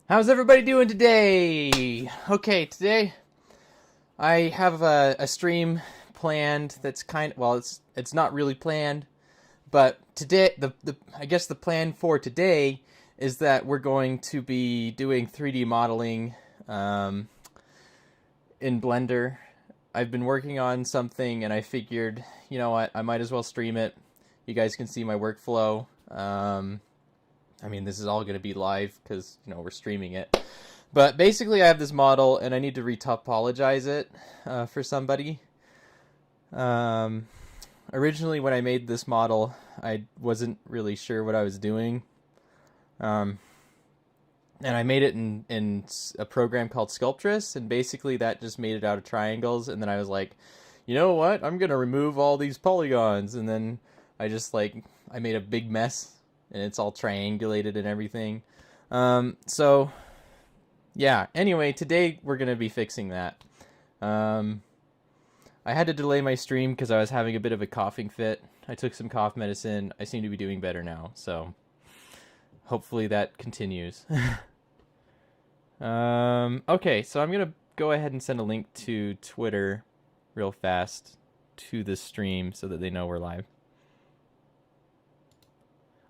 How's everybody doing today? Okay, today I have a stream planned that's well, it's not really planned, but today the I guess the plan for today is that we're going to be doing 3D modeling in Blender. I've been working on something and I figured, you know what, I might as well stream it. You guys can see my workflow. I mean, this is all going to be live because, we're streaming it. But basically, I have this model, and I need to re-topologize it for somebody. Originally, when I made this model, I wasn't really sure what I was doing. And I made it in a program called Sculptress, and basically that just made it out of triangles. And then I was like, you know what? I'm going to remove all these polygons. And then I made a big mess. And it's all triangulated and everything. So, yeah. Anyway, today we're going to be fixing that. I had to delay my stream because I was having a bit of a coughing fit. I took some cough medicine. I seem to be doing better now. So, hopefully that continues. Okay, so I'm going to go ahead and send a link to Twitter real fast to the stream so that they know we're live.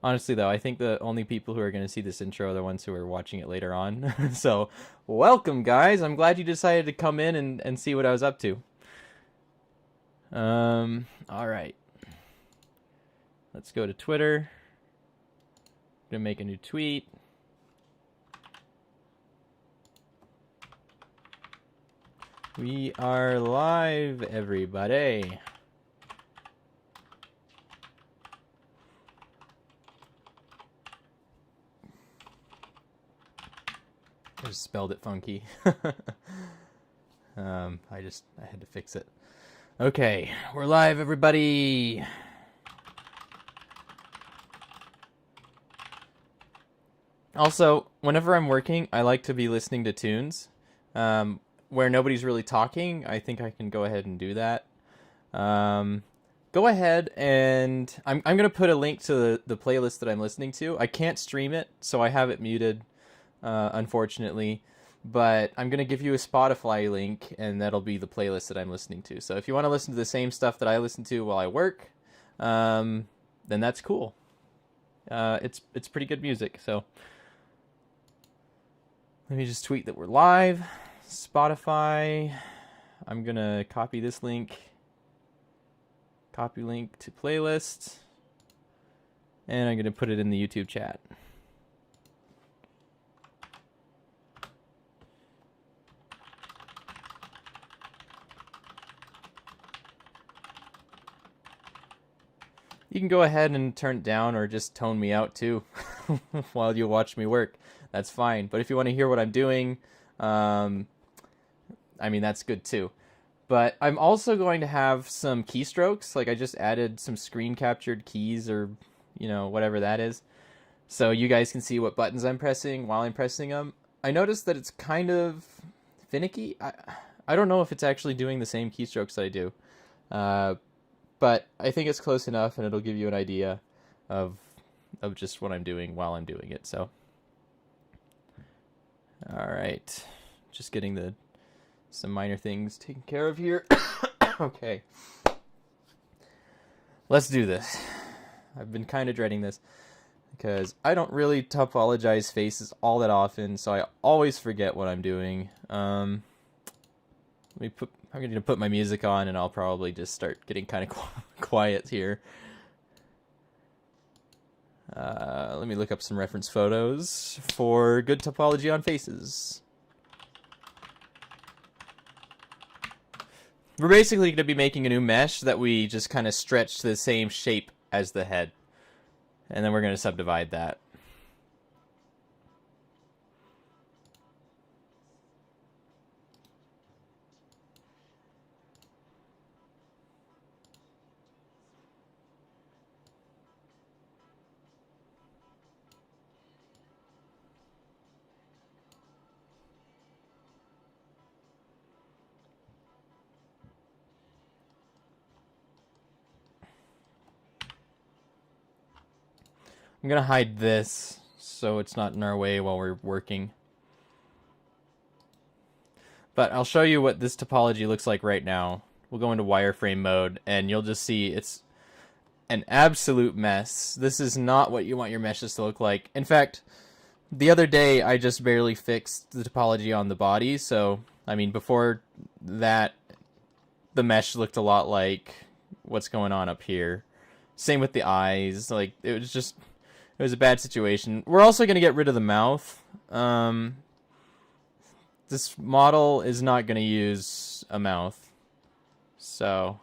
Honestly, though, I think the only people who are going to see this intro are the ones who are watching it later on. So, welcome, guys. I'm glad you decided to come in and see what I was up to. All right. Let's go to Twitter. I'm going to make a new tweet. We are live, everybody. I just spelled it funky. I had to fix it. Okay, we're live, everybody. Also, whenever I'm working, I like to be listening to tunes. Where nobody's really talking, I think I can go ahead and do that. Go ahead and I'm going to put a link to the playlist that I'm listening to. I can't stream it, so I have it muted. Unfortunately, but I'm going to give you a Spotify link, and that'll be the playlist that I'm listening to. So if you want to listen to the same stuff that I listen to while I work, then that's cool. It's pretty good music, so let me just tweet that we're live. Spotify. I'm going to copy this link. Copy link to playlist. And I'm going to put it in the YouTube chat. You can go ahead and turn it down or just tone me out too while you watch me work. That's fine. But if you want to hear what I'm doing, I mean, that's good too. But I'm also going to have some keystrokes. Like I just added some screen captured keys or, whatever that is. So you guys can see what buttons I'm pressing while I'm pressing them. I noticed that it's kind of finicky. I don't know if it's actually doing the same keystrokes that I do. But I think it's close enough, and it'll give you an idea of just what I'm doing while I'm doing it. So, all right, just getting some minor things taken care of here. Okay, let's do this. I've been kind of dreading this because I don't really topologize faces all that often, so I always forget what I'm doing. I'm going to put my music on, and I'll probably just start getting kind of quiet here. Let me look up some reference photos for good topology on faces. We're basically going to be making a new mesh that we just kind of stretch to the same shape as the head. And then we're going to subdivide that. I'm going to hide this so it's not in our way while we're working. But I'll show you what this topology looks like right now. We'll go into wireframe mode, and you'll just see it's an absolute mess. This is not what you want your meshes to look like. In fact, the other day I just barely fixed the topology on the body, so, I mean, before that, the mesh looked a lot like what's going on up here. Same with the eyes. Like, it was a bad situation. We're also going to get rid of the mouth. This model is not going to use a mouth. So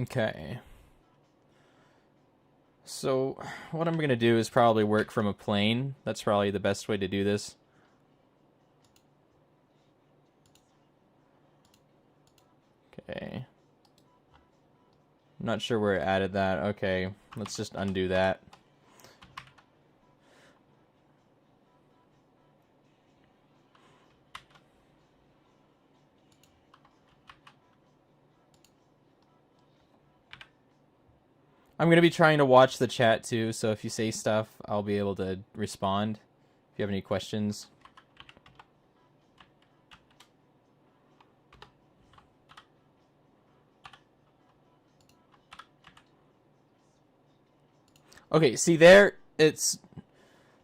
okay. So what I'm going to do is probably work from a plane. That's probably the best way to do this. Okay. I'm not sure where it added that. Okay, let's just undo that. I'm going to be trying to watch the chat too, so if you say stuff, I'll be able to respond if you have any questions. Okay, see there, it's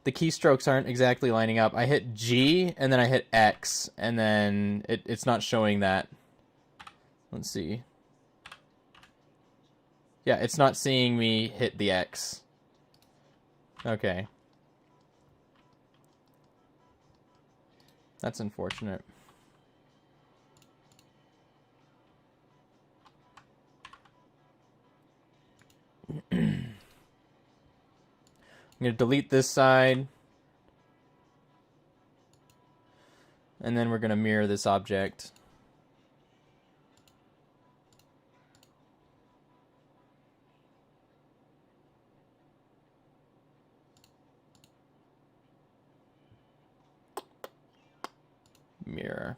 the keystrokes aren't exactly lining up. I hit G and then I hit X and then it's not showing that. Let's see. Yeah, it's not seeing me hit the X. Okay. That's unfortunate. I'm going to delete this side. And then we're going to mirror this object. Mirror.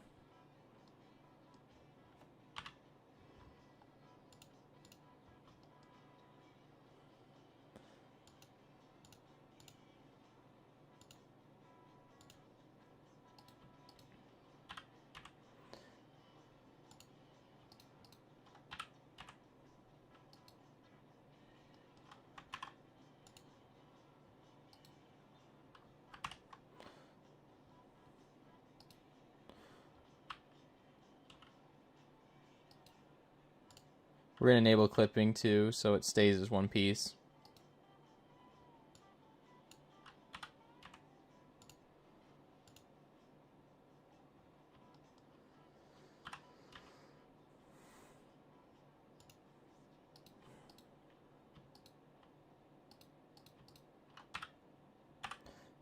We're going to enable clipping too, so it stays as one piece.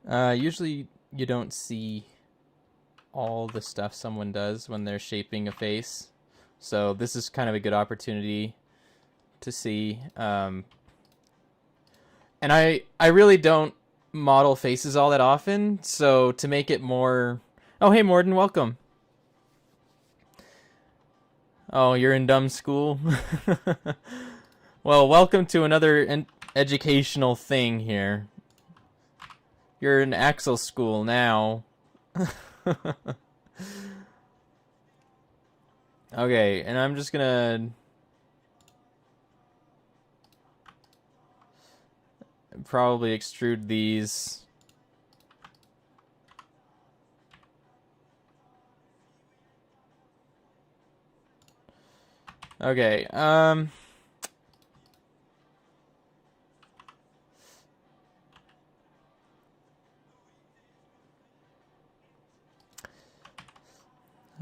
Usually you don't see all the stuff someone does when they're shaping a face. So this is kind of a good opportunity to see. And I really don't model faces all that often, so to make it more... Oh, hey, Morden, welcome. Oh, you're in dumb school? Well, welcome to another educational thing here. You're in Axel school now. Okay, and I'm just gonna probably extrude these. Okay,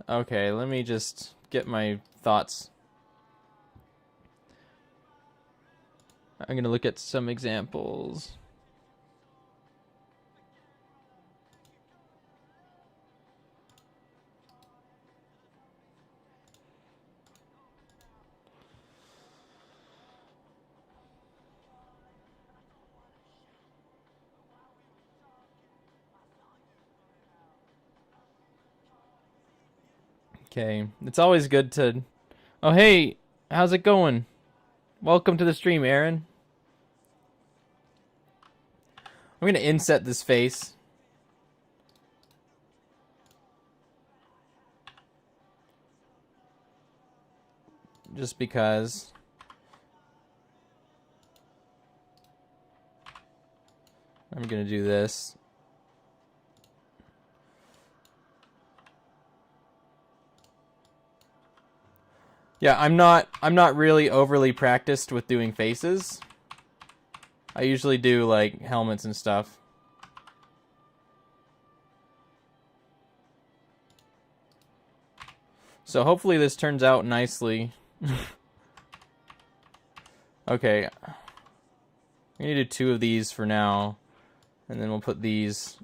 okay, let me just get my thoughts. I'm gonna look at some examples. Okay, it's always good to... Oh, hey, how's it going? Welcome to the stream, Aaron. I'm going to inset this face. Just because. I'm going to do this. Yeah, I'm not really overly practiced with doing faces. I usually do like helmets and stuff. So hopefully this turns out nicely. Okay. We need to do 2 of these for now. And then we'll put these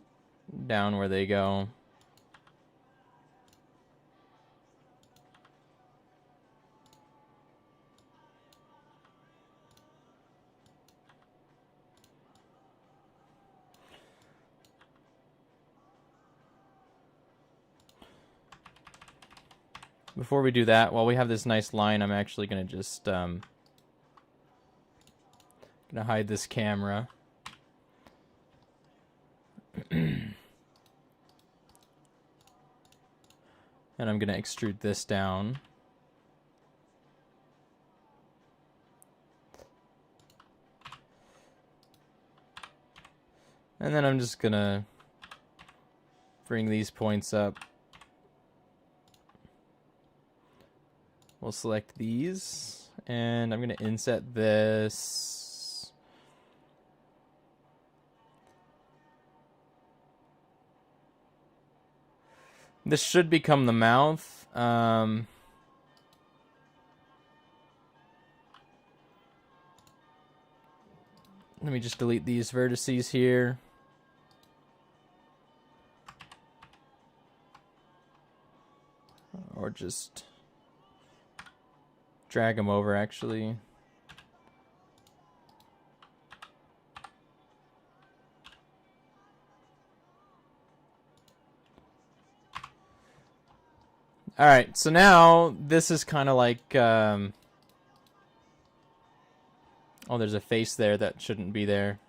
down where they go. Before we do that, while we have this nice line, I'm actually going to just gonna hide this camera. And I'm going to extrude this down. And then I'm just going to bring these points up. We'll select these, and I'm going to inset this. This should become the mouth. Let me just delete these vertices here. Or just drag them over, actually. Alright, so now this is kind of like... oh, there's a face there that shouldn't be there.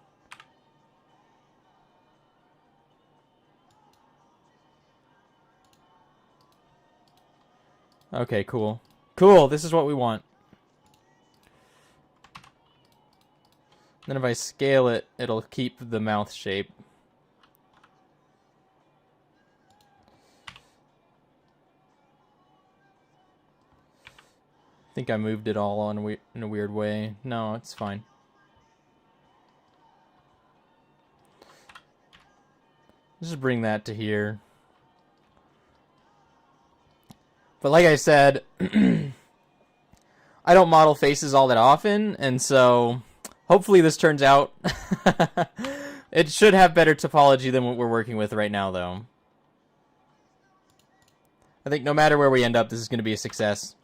Okay, cool. Cool, this is what we want. Then if I scale it, it'll keep the mouth shape. I think I moved it all in a weird way. No, it's fine. Just bring that to here. But like I said, I don't model faces all that often, and so hopefully this turns out. It should have better topology than what we're working with right now, though. I think no matter where we end up, this is going to be a success.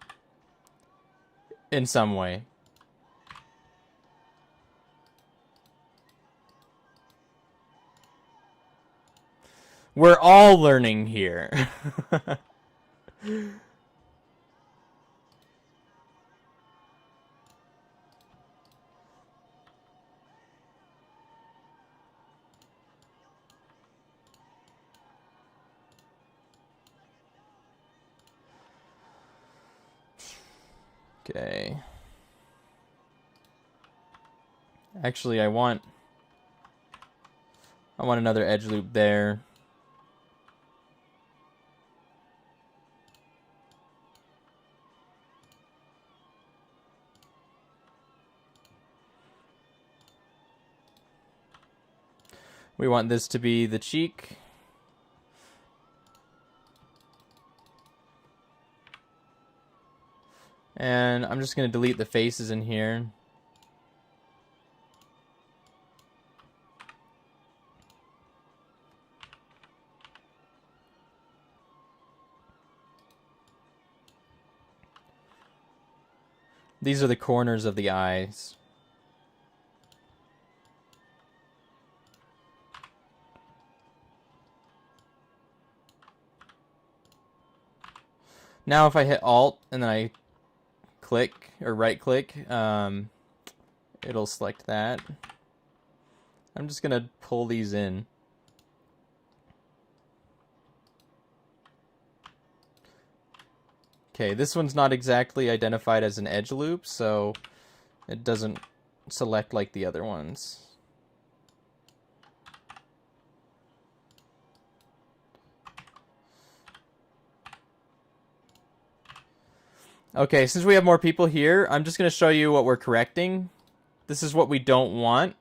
In some way. We're all learning here. Okay. Actually, I want another edge loop there. We want this to be the cheek. And I'm just going to delete the faces in here. These are the corners of the eyes. Now if I hit Alt and then I click or right click, it'll select that. I'm just gonna pull these in. Okay, this one's not exactly identified as an edge loop, so it doesn't select like the other ones. Okay, since we have more people here, I'm just going to show you what we're correcting. This is what we don't want.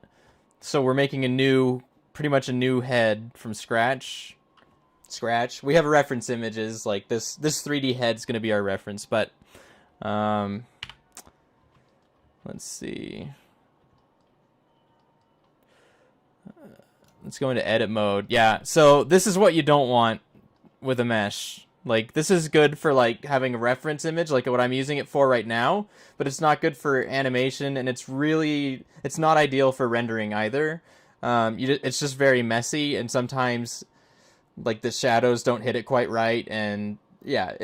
So we're making a new, pretty much a new head from scratch. We have reference images, like this 3D head's going to be our reference, but let's see. Let's go into edit mode. Yeah, so this is what you don't want with a mesh. Like, this is good for, like, having a reference image, like what I'm using it for right now, but it's not good for animation, and it's not ideal for rendering either. It's just very messy, and sometimes, like, the shadows don't hit it quite right, and, yeah,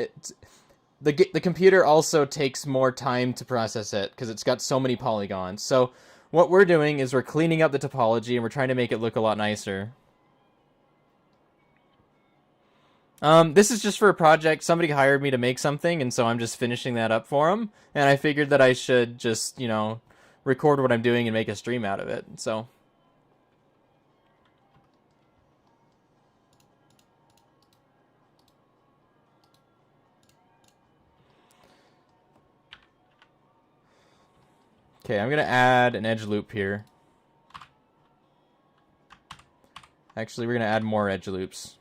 the computer also takes more time to process it, because it's got so many polygons. So, what we're doing is we're cleaning up the topology, and we're trying to make it look a lot nicer. This is just for a project. Somebody hired me to make something, and so I'm just finishing that up for them. And I figured that I should just, record what I'm doing and make a stream out of it. So. Okay, I'm going to add an edge loop here. Actually, we're going to add more edge loops.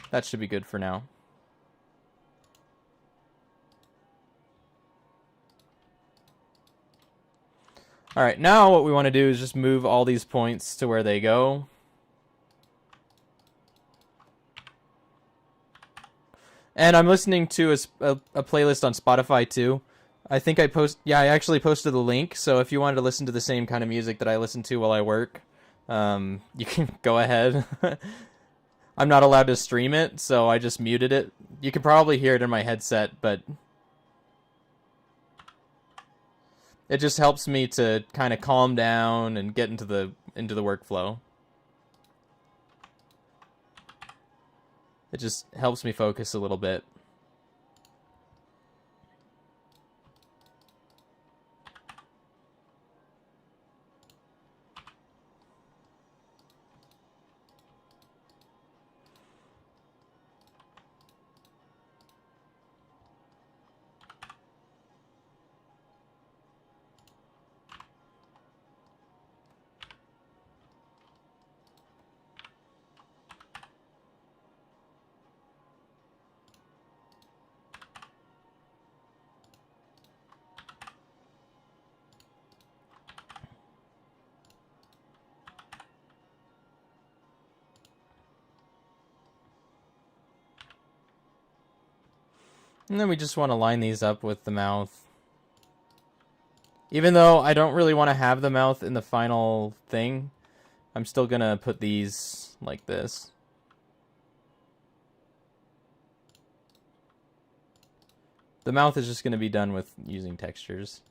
That should be good for now. Alright, now what we want to do is just move all these points to where they go. And I'm listening to a playlist on Spotify too. I think I actually posted the link, so if you wanted to listen to the same kind of music that I listen to while I work, you can go ahead. I'm not allowed to stream it, so I just muted it. You can probably hear it in my headset, but it just helps me to kind of calm down and get into the workflow. It just helps me focus a little bit. And then we just want to line these up with the mouth. Even though I don't really want to have the mouth in the final thing, I'm still going to put these like this. The mouth is just going to be done with using textures.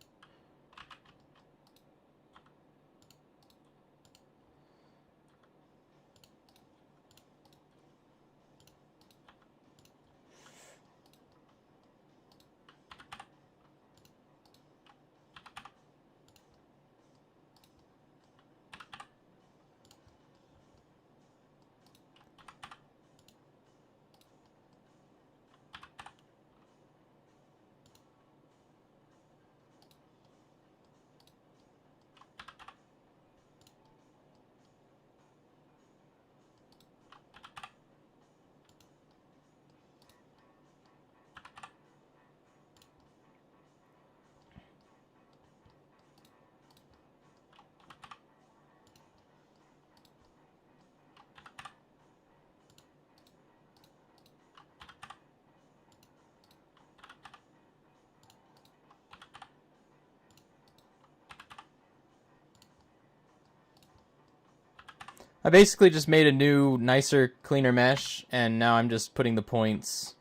I basically just made a new, nicer, cleaner mesh, and now I'm just putting the points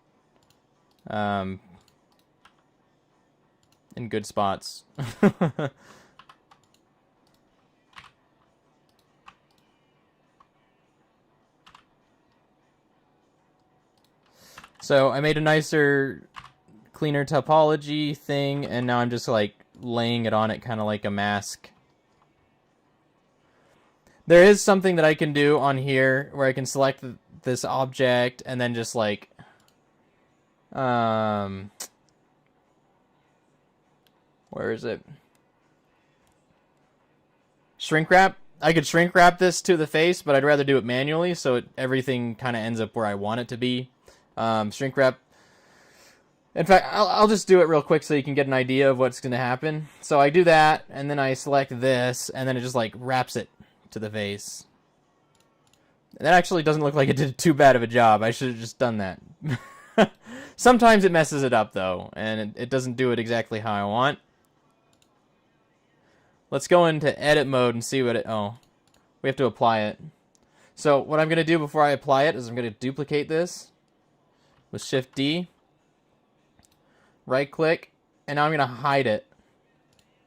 in good spots. So I made a nicer, cleaner topology thing, and now I'm just like laying it on it kind of like a mask. There is something that I can do on here where I can select this object and then just like where is it? Shrink wrap. I could shrink wrap this to the face, but I'd rather do it manually so everything kind of ends up where I want it to be. Shrink wrap. In fact, I'll just do it real quick so you can get an idea of what's going to happen. So I do that, and then I select this, and then it just like wraps it to the face. That actually doesn't look like it did too bad of a job. I should have just done that. Sometimes it messes it up, though, and it doesn't do it exactly how I want. Let's go into edit mode and see what it... Oh, we have to apply it. So what I'm going to do before I apply it is I'm going to duplicate this with Shift-D, right-click, and now I'm going to hide it.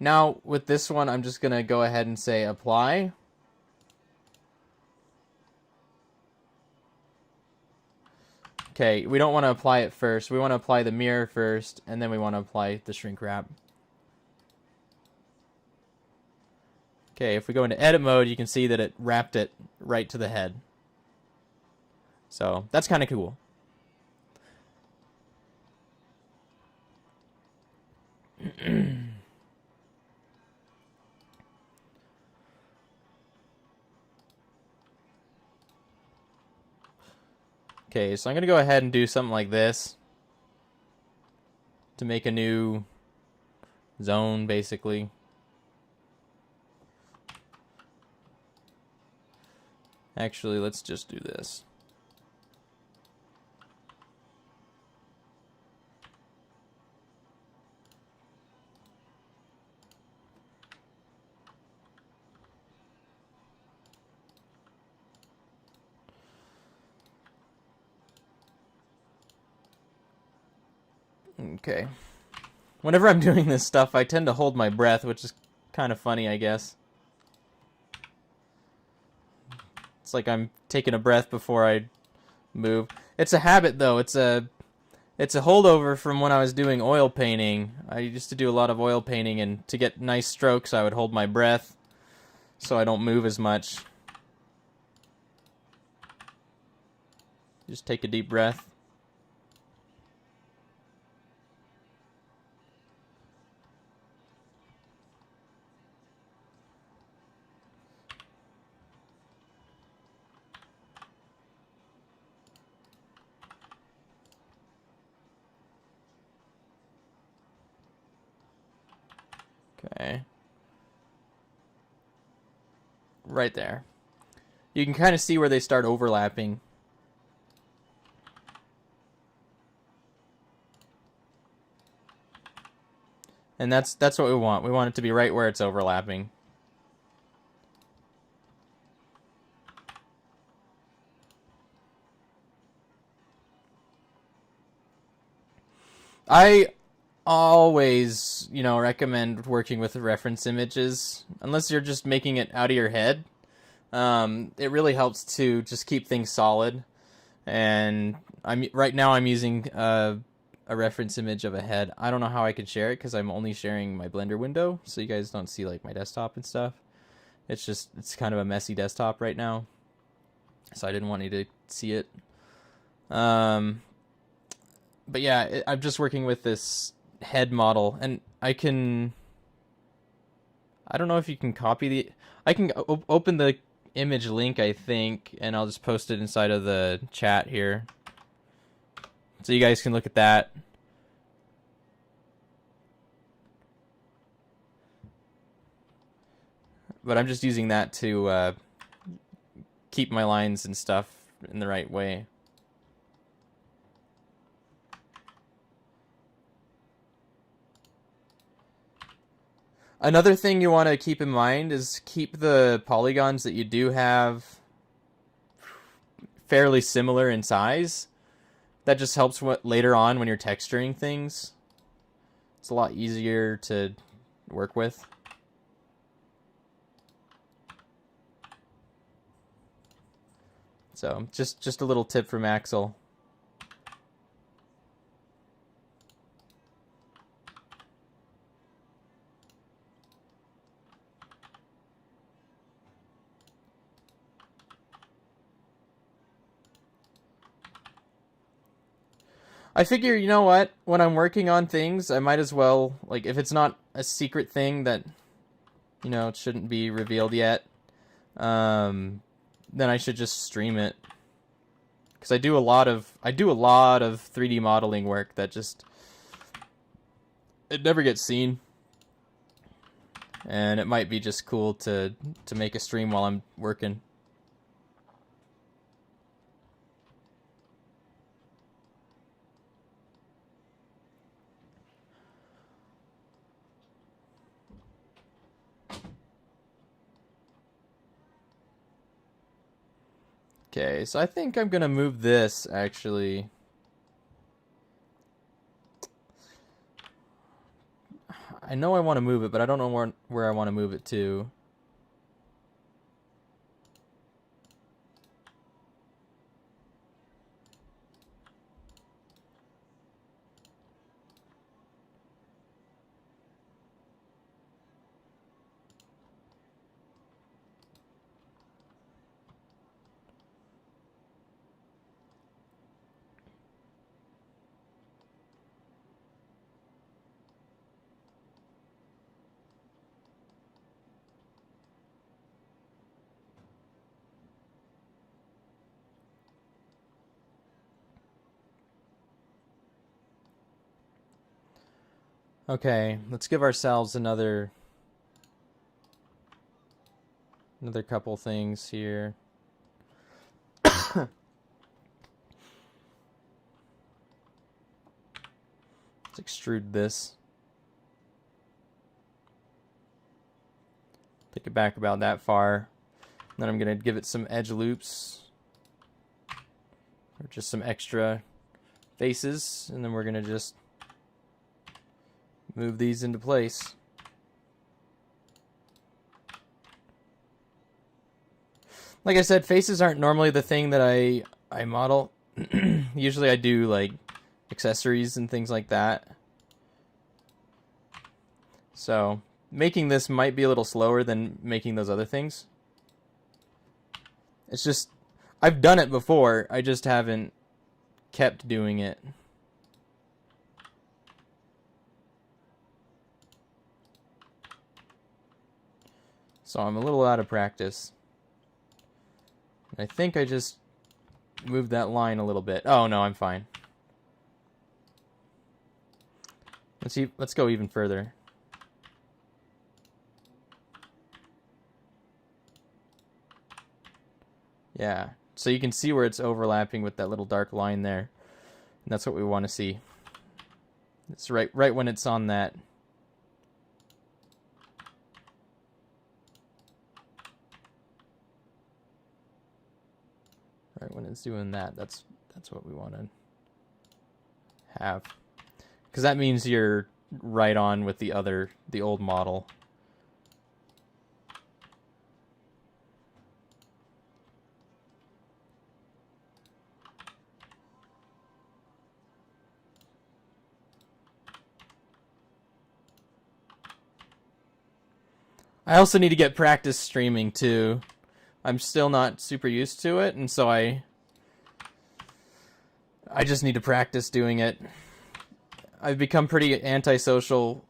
Now, with this one, I'm just going to go ahead and say Apply. Okay, we don't want to apply it first. We want to apply the mirror first, and then we want to apply the shrink wrap. Okay, if we go into edit mode, you can see that it wrapped it right to the head. So, that's kind of cool. Okay, so I'm going to go ahead and do something like this to make a new zone, basically. Actually, let's just do this. Okay. Whenever I'm doing this stuff, I tend to hold my breath, which is kind of funny, I guess. It's like I'm taking a breath before I move. It's a habit, though. It's a holdover from when I was doing oil painting. I used to do a lot of oil painting, and to get nice strokes, I would hold my breath so I don't move as much. Just take a deep breath. Okay. Right there. You can kind of see where they start overlapping. And that's what we want. We want it to be right where it's overlapping. I always, recommend working with reference images, unless you're just making it out of your head. It really helps to just keep things solid. And right now I'm using a reference image of a head. I don't know how I could share it because I'm only sharing my Blender window, so you guys don't see like my desktop and stuff. It's kind of a messy desktop right now, so I didn't want you to see it. But yeah, I'm just working with this head model, and I don't know if you can copy I can open the image link, I think, and I'll just post it inside of the chat here, so you guys can look at that. But I'm just using that to keep my lines and stuff in the right way. Another thing you want to keep in mind is keep the polygons that you do have fairly similar in size. that just helps later on when you're texturing things. It's a lot easier to work with. So just a little tip from Axel. I figure, you know what? When I'm working on things, I might as well, like, if it's not a secret thing that, you know, it shouldn't be revealed yet, then I should just stream it. Because I do a lot of 3D modeling work that just, it never gets seen. And it might be just cool to make a stream while I'm working. Okay, so I think I'm gonna move this, actually. I know I want to move it, but I don't know where I want to move it to. Okay, let's give ourselves another couple things here. Let's extrude this. Take it back about that far. Then I'm gonna give it some edge loops, or just some extra faces, and then we're gonna just move these into place. Like I said, faces aren't normally the thing that I model. Usually I do like accessories and things like that. So making this might be a little slower than making those other things. It's just, I've done it before, I just haven't kept doing it. So I'm a little out of practice. I think I just moved that line a little bit. Oh no, I'm fine. Let's go even further. Yeah, so you can see where it's overlapping with that little dark line there. And that's what we want to see. It's right when it's on that. Right when it's doing that, that's what we want to have. Because that means you're right on with the old model. I also need to get practice streaming too. I'm still not super used to it, and so I just need to practice doing it. I've become pretty antisocial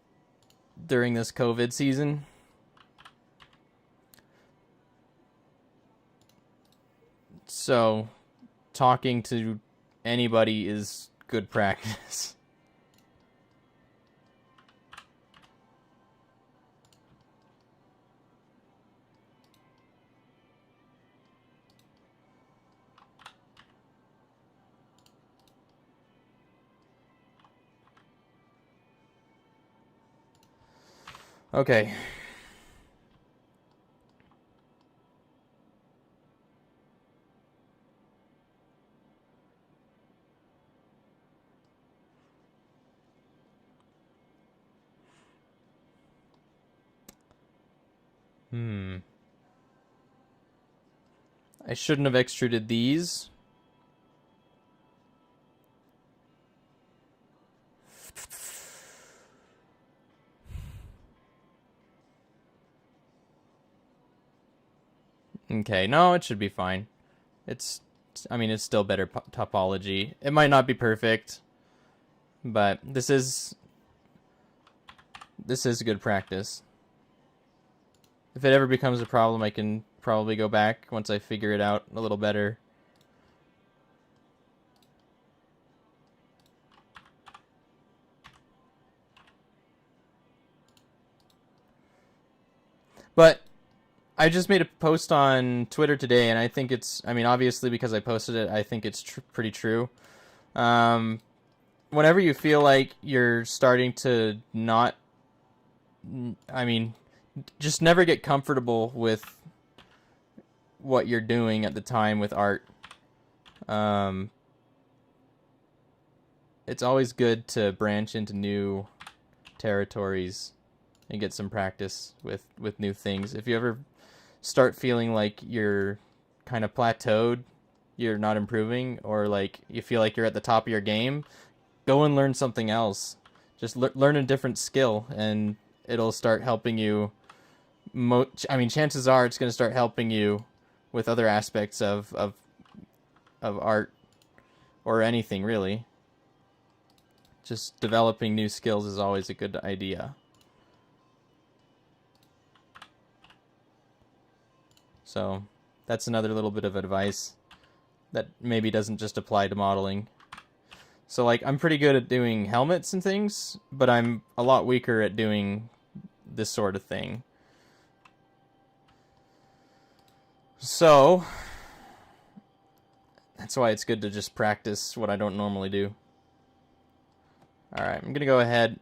during this COVID season. So talking to anybody is good practice. Okay. I shouldn't have extruded these. Okay, no, it should be fine. I mean, it's still better topology. It might not be perfect, but this is good practice. If it ever becomes a problem, I can probably go back once I figure it out a little better. But I just made a post on Twitter today, and I think it's, I mean, obviously because I posted it, I think it's pretty true. Whenever you feel like you're starting to not, I mean, just never get comfortable with what you're doing at the time with art. It's always good to branch into new territories and get some practice with new things. If you ever start feeling like you're kind of plateaued, you're not improving, or like you feel like you're at the top of your game, go and learn something else. Just learn a different skill, and it'll start helping you. I mean, chances are it's going to start helping you with other aspects of art or anything, really. Just developing new skills is always a good idea. So that's another little bit of advice that maybe doesn't just apply to modeling. So like, I'm pretty good at doing helmets and things, but I'm a lot weaker at doing this sort of thing. So that's why it's good to just practice what I don't normally do. Alright, I'm going to go ahead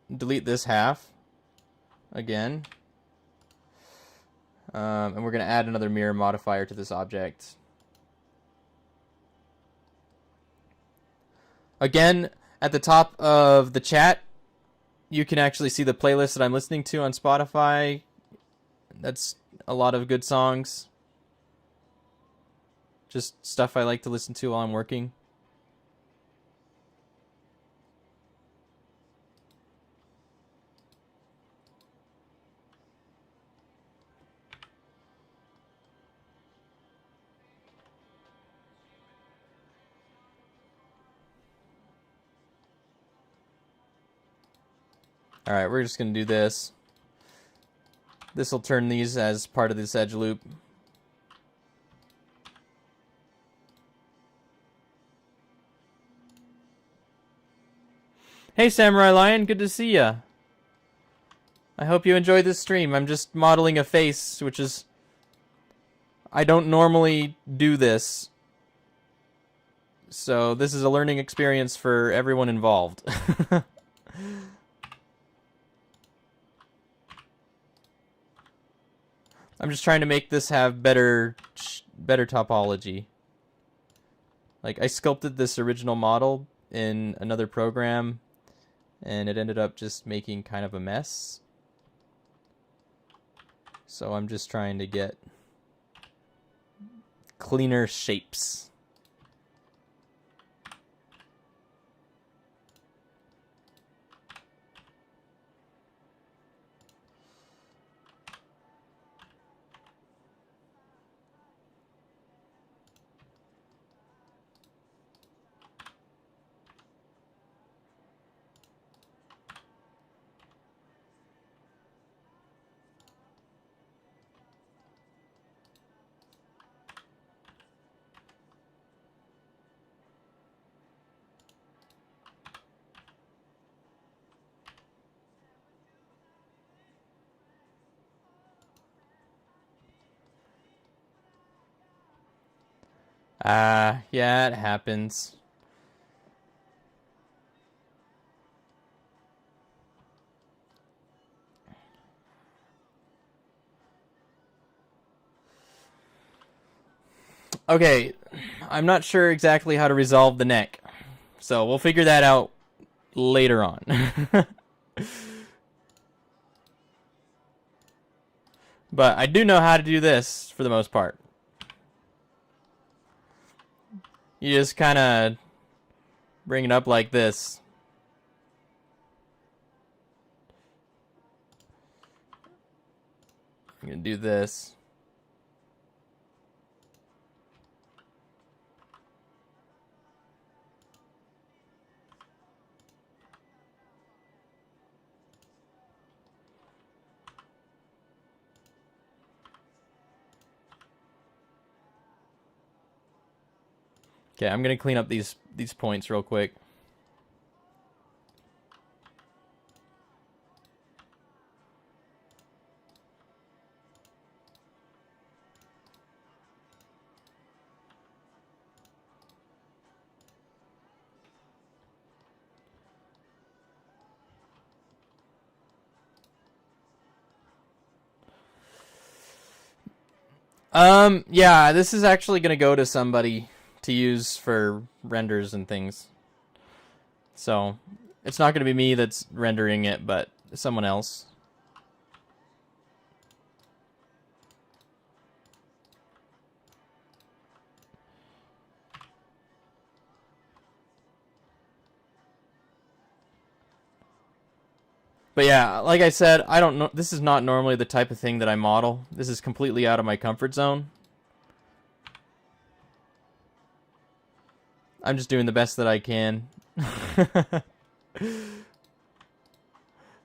and delete this half again. And we're going to add another mirror modifier to this object. Again, at the top of the chat, you can actually see the playlist that I'm listening to on Spotify. That's a lot of good songs. Just stuff I like to listen to while I'm working. Alright, we're just going to do this. This will turn these as part of this edge loop. Hey Samurai Lion, good to see ya. I hope you enjoyed this stream. I'm just modeling a face, which is... I don't normally do this. So this is a learning experience for everyone involved. I'm just trying to make this have better topology. Like, I sculpted this original model in another program, and it ended up just making kind of a mess. So I'm just trying to get cleaner shapes. Yeah, it happens. Okay, I'm not sure exactly how to resolve the neck, so we'll figure that out later on. But I do know how to do this for the most part. You just kind of bring it up like this. I'm going to do this. Okay, I'm going to clean up these points real quick. Yeah, this is actually going to go to somebody to use for renders and things. So, it's not going to be me that's rendering it, but someone else. But yeah, like I said, I don't know. This is not normally the type of thing that I model. This is completely out of my comfort zone. I'm just doing the best that I can.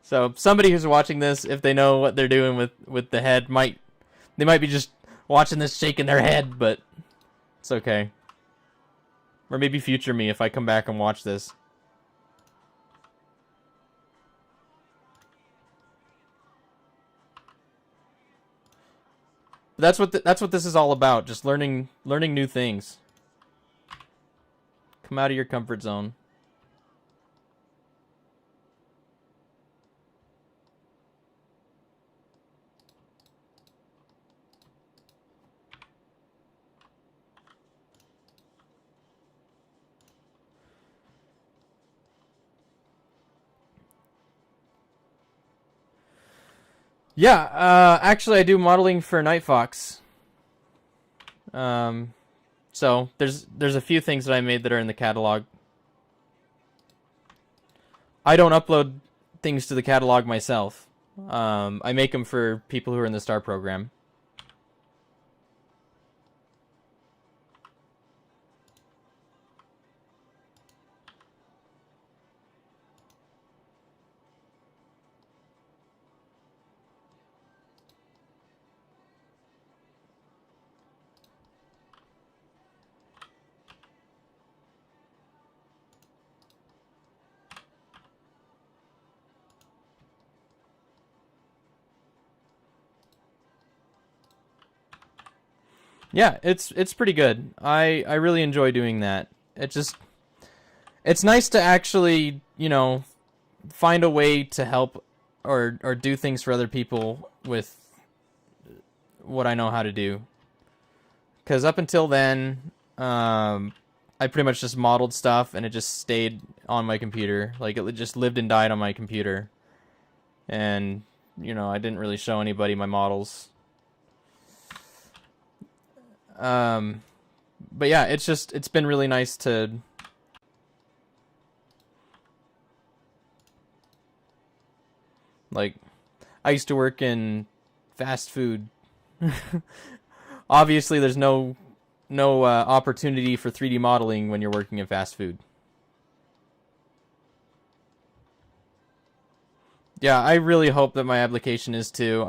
So somebody who's watching this, if they know what they're doing with the head, they might be just watching this shaking their head, but it's okay. Or maybe future me if I come back and watch this. That's what this is all about. Just learning new things. Come out of your comfort zone. Yeah, actually I do modeling for Night Fox. So there's a few things that I made that are in the catalog. I don't upload things to the catalog myself. I make them for people who are in the STAR program. Yeah, it's pretty good. I really enjoy doing that. It's nice to actually, find a way to help or do things for other people with what I know how to do. Because up until then, I pretty much just modeled stuff and it just stayed on my computer. Like it just lived and died on my computer. And, I didn't really show anybody my models. But yeah, it's been really nice to like I used to work in fast food. Obviously there's no opportunity for 3D modeling when you're working in fast food. Yeah, I really hope that my application is too.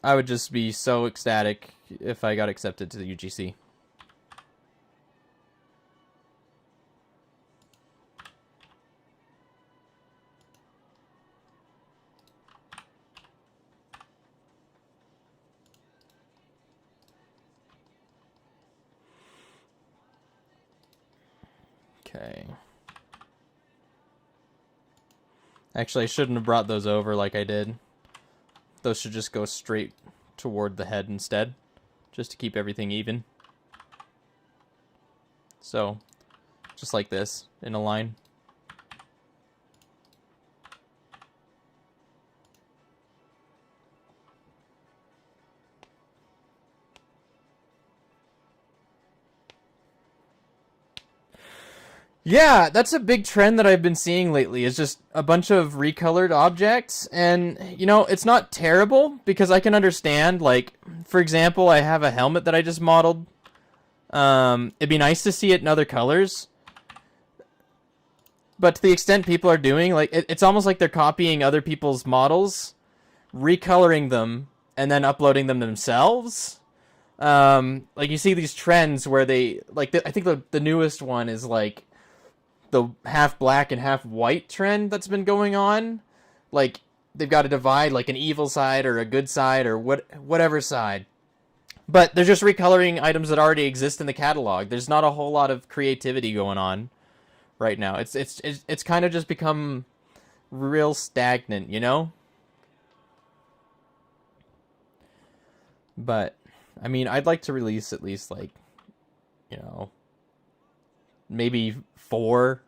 I would just be so ecstatic if I got accepted to the UGC. Okay. Actually, I shouldn't have brought those over like I did. Those should just go straight toward the head instead, just to keep everything even. So, just like this, in a line. Yeah, that's a big trend that I've been seeing lately, is just a bunch of recolored objects. And, you know, it's not terrible because I can understand, like, for example, I have a helmet that I just modeled. It'd be nice to see it in other colors. But to the extent people are doing, like, it's almost like they're copying other people's models, recoloring them, and then uploading them themselves. Like, you see these trends where they, like, I think the newest one is, like, the half black and half white trend that's been going on. Like, they've got to divide, like, an evil side or a good side or whatever side. But they're just recoloring items that already exist in the catalog. There's not a whole lot of creativity going on right now. It's kind of just become real stagnant, you know? But, I mean, I'd like to release at least, like, you know, maybe 4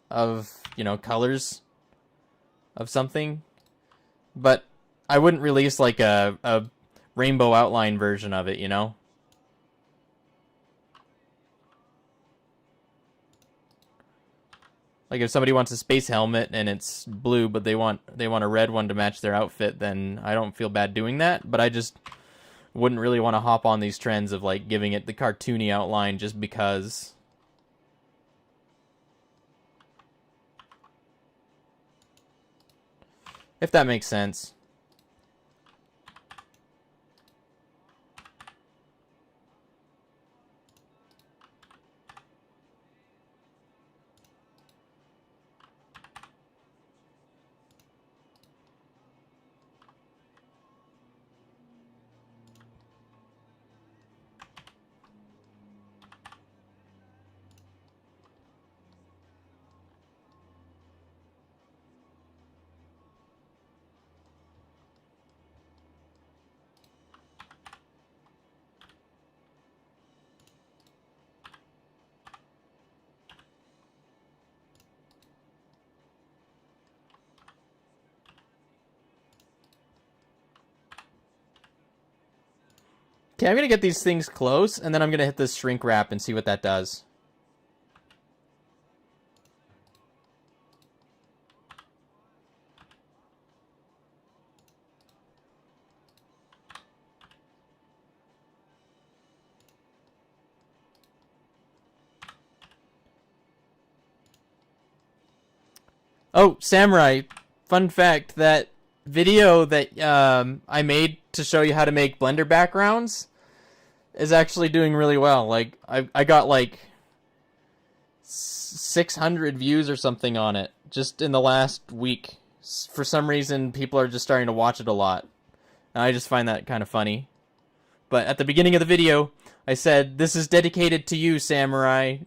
of, you know, colors of something. But I wouldn't release, like, a rainbow outline version of it, you know? Like, if somebody wants a space helmet and it's blue, but they want a red one to match their outfit, then I don't feel bad doing that. But I just wouldn't really want to hop on these trends of, like, giving it the cartoony outline just because. If that makes sense. Okay, I'm going to get these things close, and then I'm going to hit this shrink wrap and see what that does. Oh, Samurai, fun fact, that video that I made to show you how to make Blender backgrounds is actually doing really well. Like, I got like 600 views or something on it just in the last week. For some reason, people are just starting to watch it a lot. And I just find that kind of funny. But at the beginning of the video, I said, "This is dedicated to you, Samurai."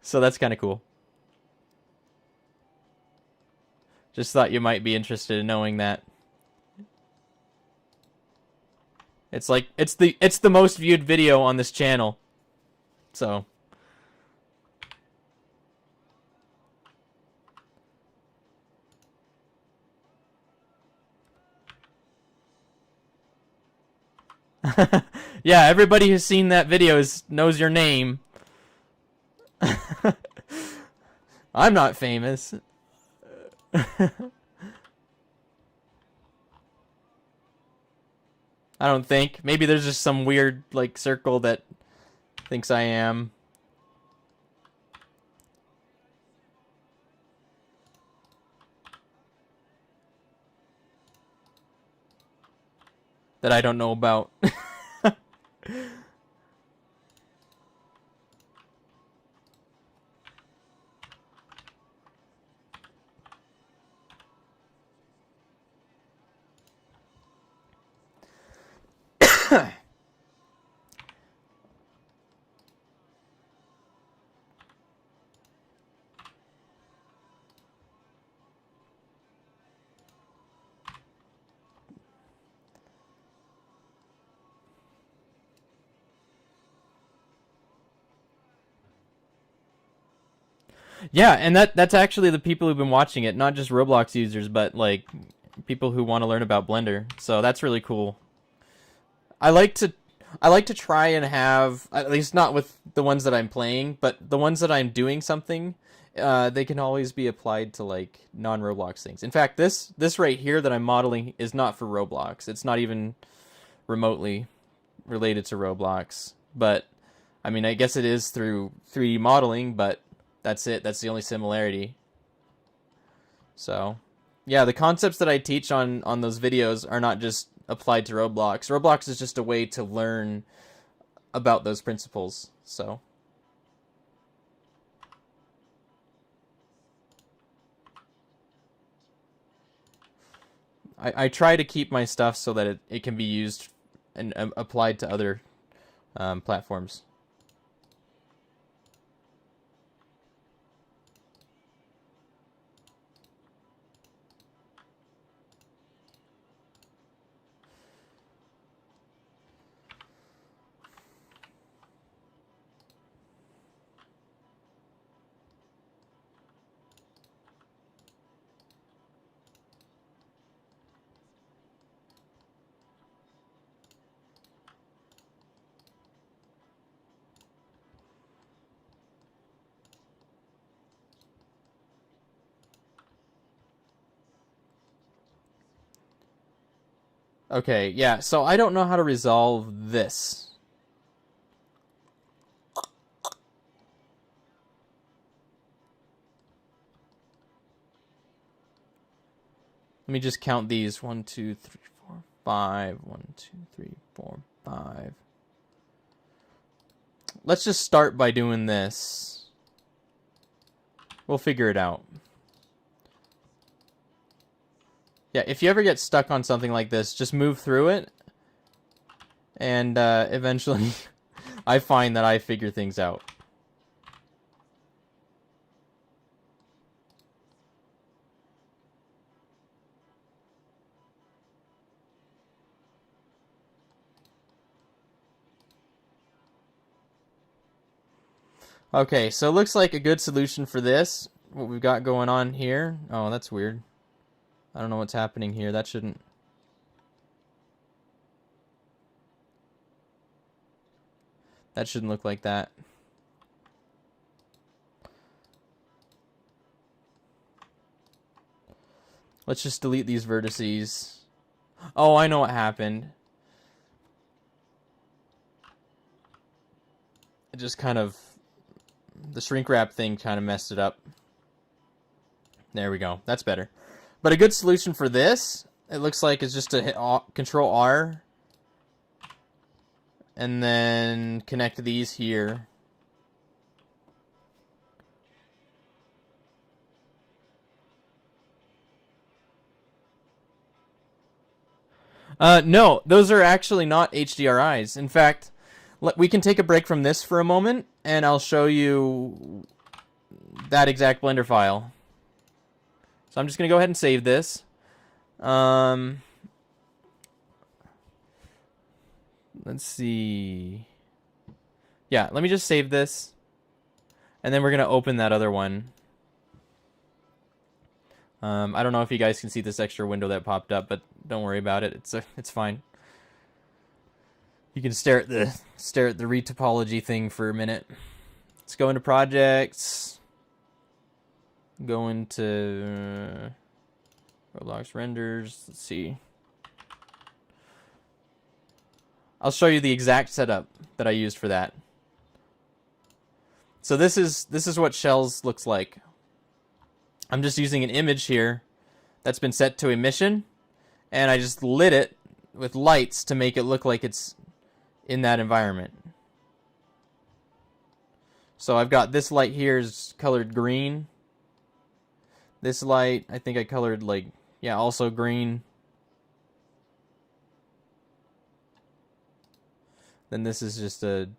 So that's kind of cool. Just thought you might be interested in knowing that. It's like it's the most viewed video on this channel. So yeah, everybody who's seen that video knows your name. I'm not famous. I don't think. Maybe there's just some weird, like, circle that thinks I am. That I don't know about. Yeah, and that's actually the people who've been watching it, not just Roblox users, but like people who want to learn about Blender. So that's really cool. I like to I like to try and have, at least not with the ones that I'm playing, but the ones that I'm doing something, they can always be applied to like non-Roblox things. In fact, this right here that I'm modeling is not for Roblox. It's not even remotely related to Roblox. But I mean, I guess it is through 3D modeling, but that's it. That's the only similarity. So, yeah, the concepts that I teach on those videos are not just applied to Roblox. Roblox is just a way to learn about those principles. So, I try to keep my stuff so that it can be used and applied to other platforms. Okay, yeah, so I don't know how to resolve this. Let me just count these. 1, 2, 3, 4, 5. 1, 2, 3, 4, 5. Let's just start by doing this. We'll figure it out. Yeah, if you ever get stuck on something like this, just move through it. And eventually, I find that I figure things out. Okay, so it looks like a good solution for this, what we've got going on here. Oh, that's weird. I don't know what's happening here. That shouldn't look like that. Let's just delete these vertices. Oh, I know what happened. It just kind of, the shrink wrap thing kind of messed it up. There we go. That's better. But a good solution for this, it looks like, is just to hit Control R and then connect these here. No, those are actually not HDRIs. In fact, we can take a break from this for a moment, and I'll show you that exact Blender file. So I'm just going to go ahead and save this. Let's see. Yeah, let me just save this. And then we're going to open that other one. I don't know if you guys can see this extra window that popped up, but don't worry about it. It's fine. You can stare at the Re Topology thing for a minute. Let's go into projects. Go into Roblox renders. Let's see. I'll show you the exact setup that I used for that. So this is what Shells looks like. I'm just using an image here that's been set to emission, and I just lit it with lights to make it look like it's in that environment. So I've got this light here is colored green. This light, I think I colored like, yeah, also green. Then this is just a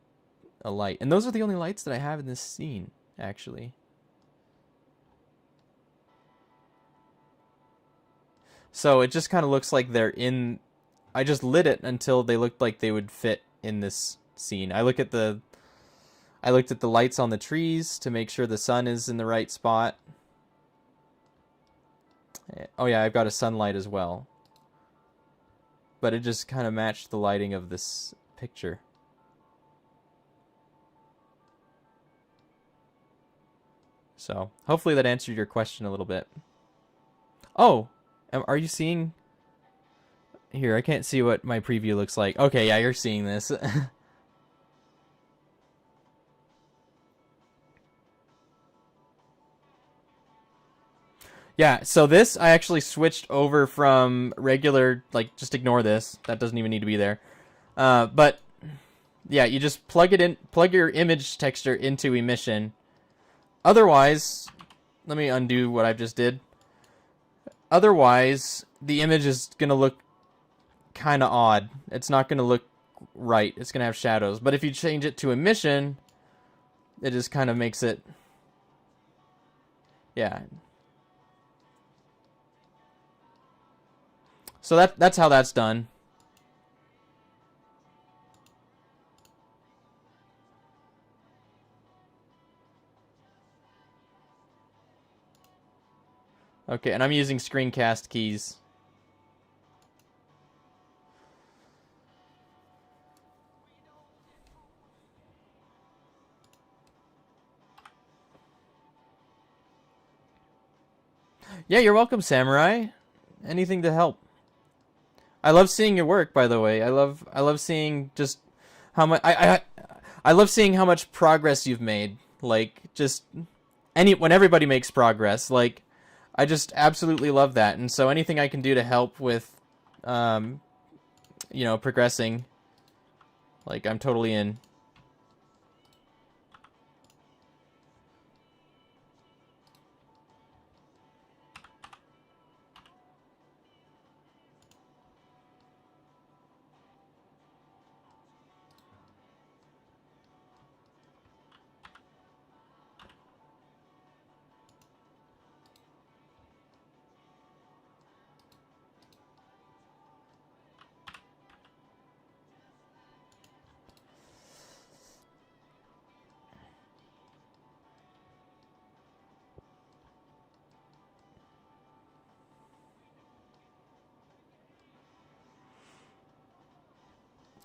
light. And those are the only lights that I have in this scene, actually. So it just kind of looks like they're in... I just lit it until they looked like they would fit in this scene. I looked at the lights on the trees to make sure the sun is in the right spot. Oh yeah, I've got a sunlight as well. But it just kind of matched the lighting of this picture. So hopefully that answered your question a little bit. Oh, are you seeing? Here, I can't see what my preview looks like. Okay, yeah, you're seeing this. Yeah, so this, I actually switched over from regular, like, just ignore this. That doesn't even need to be there. But, yeah, you just plug it in, plug your image texture into emission. Otherwise, let me undo what I just did. Otherwise, the image is going to look kind of odd. It's not going to look right. It's going to have shadows. But if you change it to emission, it just kind of makes it, yeah. So that's how that's done. Okay, and I'm using screencast keys. Yeah, you're welcome, Samurai. Anything to help. I love seeing your work, by the way. I love seeing just how much I love seeing how much progress you've made. Like just when everybody makes progress, like I just absolutely love that. And so anything I can do to help with you know, progressing, like I'm totally in.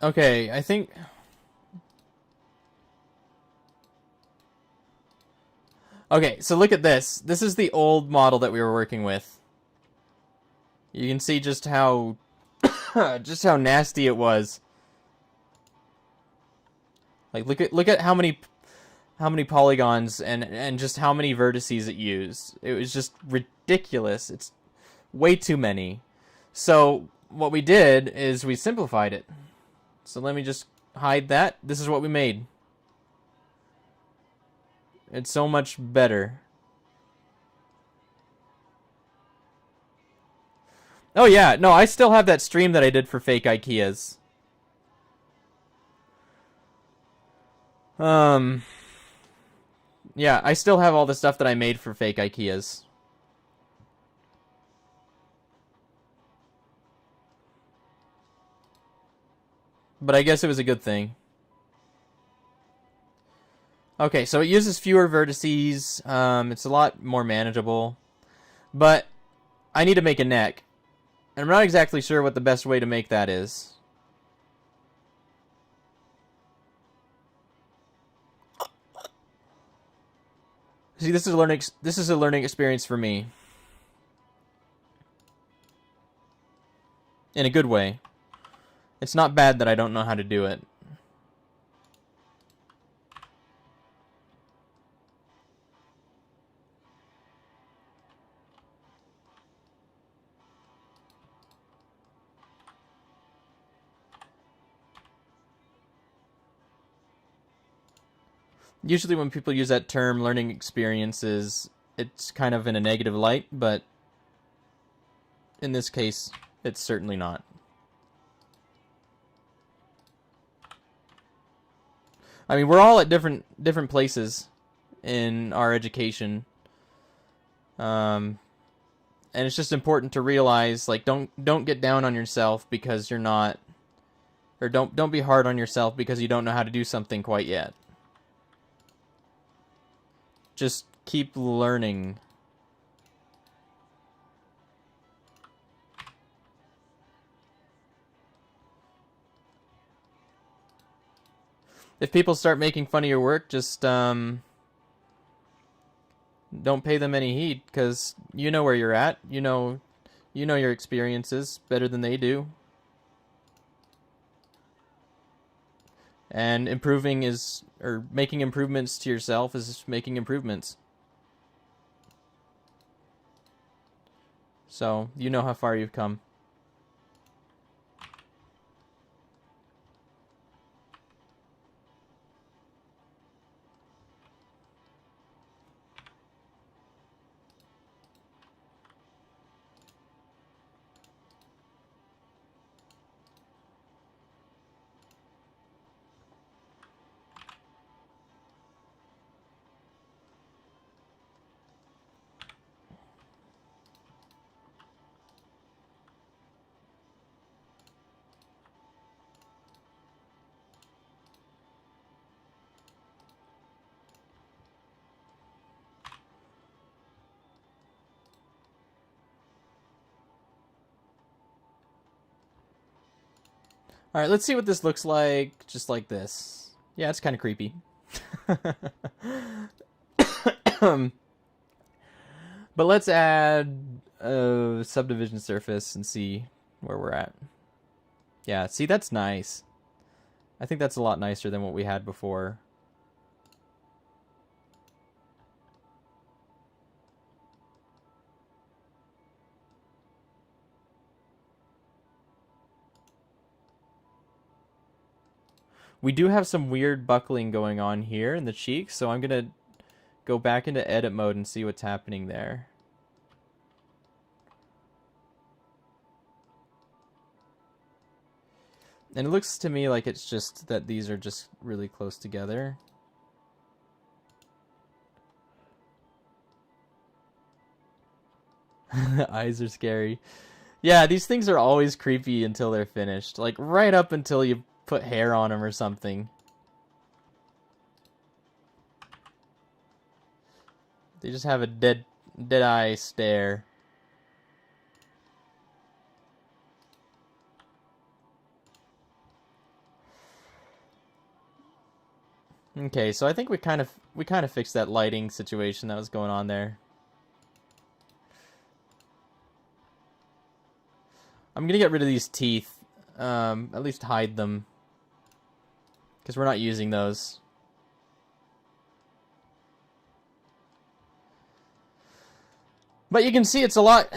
Okay, I think okay, so look at this. This is the old model that we were working with. You can see just how just how nasty it was. Like look at how many polygons and just how many vertices it used. It was just ridiculous. It's way too many. So what we did is we simplified it. So let me just hide that. This is what we made. It's so much better. Oh yeah, no, I still have that stream that I did for fake IKEAs. Yeah, I still have all the stuff that I made for fake IKEAs. But I guess it was a good thing. Okay, so it uses fewer vertices. It's a lot more manageable. But I need to make a neck. And I'm not exactly sure what the best way to make that is. See, this is a learning experience for me. In a good way. It's not bad that I don't know how to do it. Usually when people use that term, learning experiences, it's kind of in a negative light, but in this case, it's certainly not. I mean, we're all at different places in our education. And it's just important to realize, like, don't get down on yourself because you're not, or don't be hard on yourself because you don't know how to do something quite yet. Just keep learning. if people start making fun of your work, just don't pay them any heed, because you know where you're at. You know your experiences better than they do. And making improvements to yourself is making improvements. So, you know how far you've come. Alright, let's see what this looks like just like this. Yeah, it's kind of creepy. But let's add a subdivision surface and see where we're at. Yeah, see, that's nice. I think that's a lot nicer than what we had before. We do have some weird buckling going on here in the cheeks, so I'm going to go back into edit mode and see what's happening there. And it looks to me like it's just that these are just really close together. The eyes are scary. Yeah, these things are always creepy until they're finished. Like, right up until you put hair on them or something. They just have a dead eye stare. Okay, so I think we kind of fixed that lighting situation that was going on there. I'm gonna get rid of these teeth. At least hide them, because we're not using those. But you can see it's a lot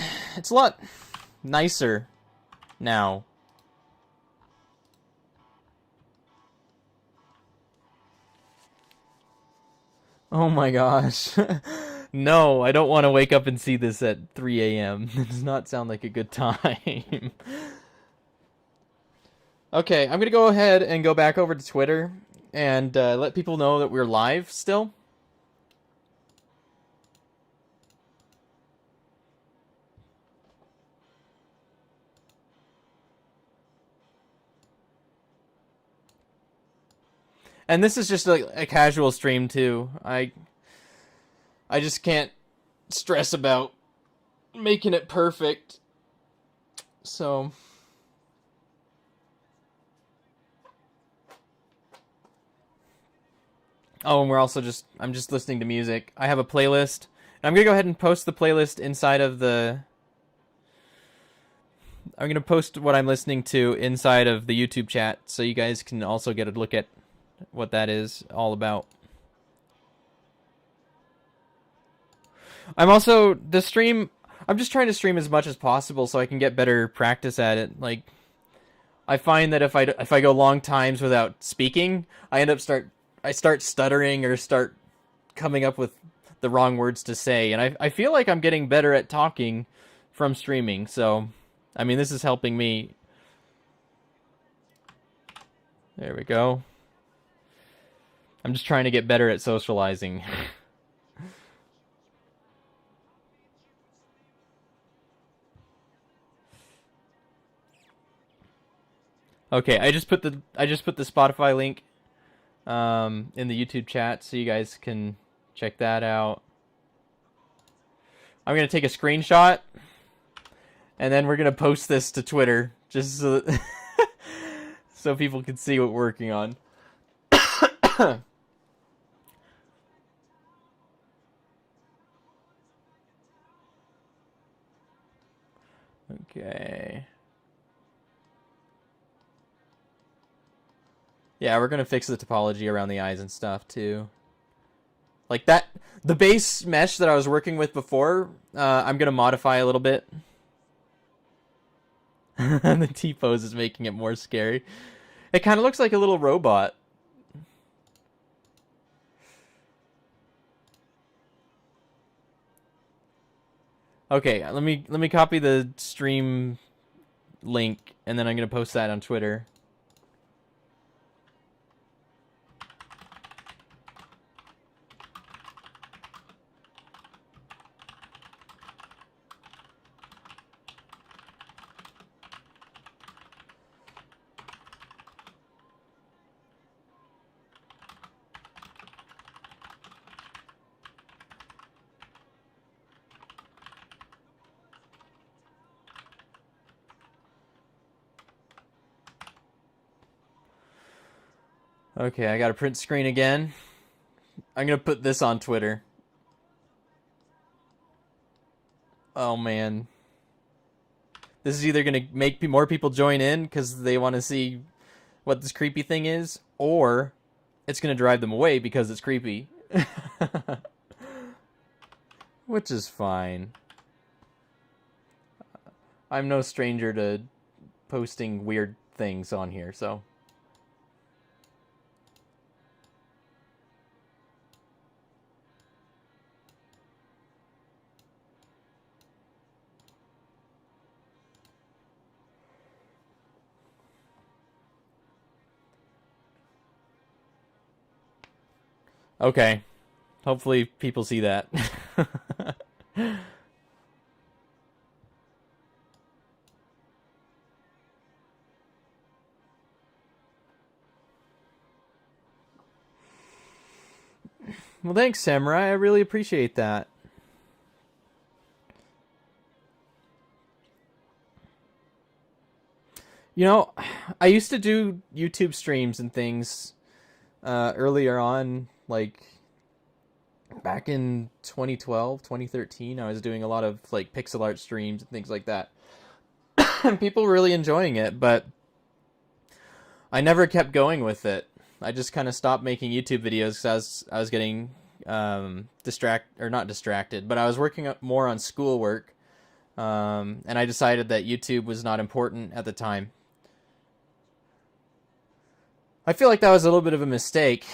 nicer now. Oh my gosh. No, I don't want to wake up and see this at 3 a.m. It does not sound like a good time. Okay, I'm going to go ahead and go back over to Twitter and let people know that we're live still. And this is just a casual stream too. I just can't stress about making it perfect. So oh, and I'm just listening to music. I have a playlist. And I'm going to go ahead and post the playlist inside of the I'm going to post what I'm listening to inside of the YouTube chat so you guys can also get a look at what that is all about. I'm just trying to stream as much as possible so I can get better practice at it. Like, I find that if I go long times without speaking, I start stuttering or start coming up with the wrong words to say, and I feel like I'm getting better at talking from streaming. So, I mean, this is helping me. There we go. I'm just trying to get better at socializing. Okay, I just put the Spotify link in the YouTube chat so you guys can check that out. I'm gonna take a screenshot and then we're gonna post this to Twitter just so, so people can see what we're working on. Okay. Yeah, we're gonna fix the topology around the eyes and stuff too. Like that, the base mesh that I was working with before, I'm gonna modify a little bit. And the T-pose is making it more scary. It kind of looks like a little robot. Okay, let me copy the stream link, and then I'm gonna post that on Twitter. Okay, I got a print screen again. I'm gonna put this on Twitter. Oh man. This is either gonna make more people join in because they want to see what this creepy thing is, or it's gonna drive them away because it's creepy. Which is fine. I'm no stranger to posting weird things on here, so... Okay. Hopefully people see that. Well, thanks, Samurai. I really appreciate that. You know, I used to do YouTube streams and things earlier on, like back in 2012, 2013. I was doing a lot of like pixel art streams and things like that. And people were really enjoying it, but I never kept going with it. I just kind of stopped making YouTube videos because I was getting not distracted, but I was working more on schoolwork, and I decided that YouTube was not important at the time. I feel like that was a little bit of a mistake.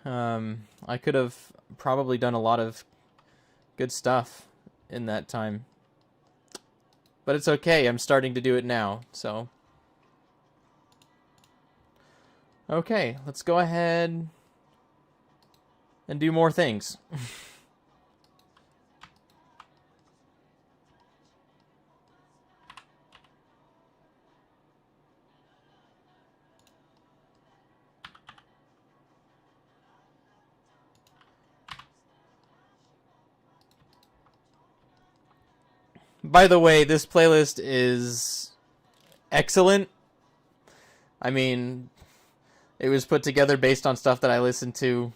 I could have probably done a lot of good stuff in that time. But it's okay, I'm starting to do it now, so... Okay, let's go ahead and do more things. By the way, this playlist is excellent. I mean, it was put together based on stuff that I listened to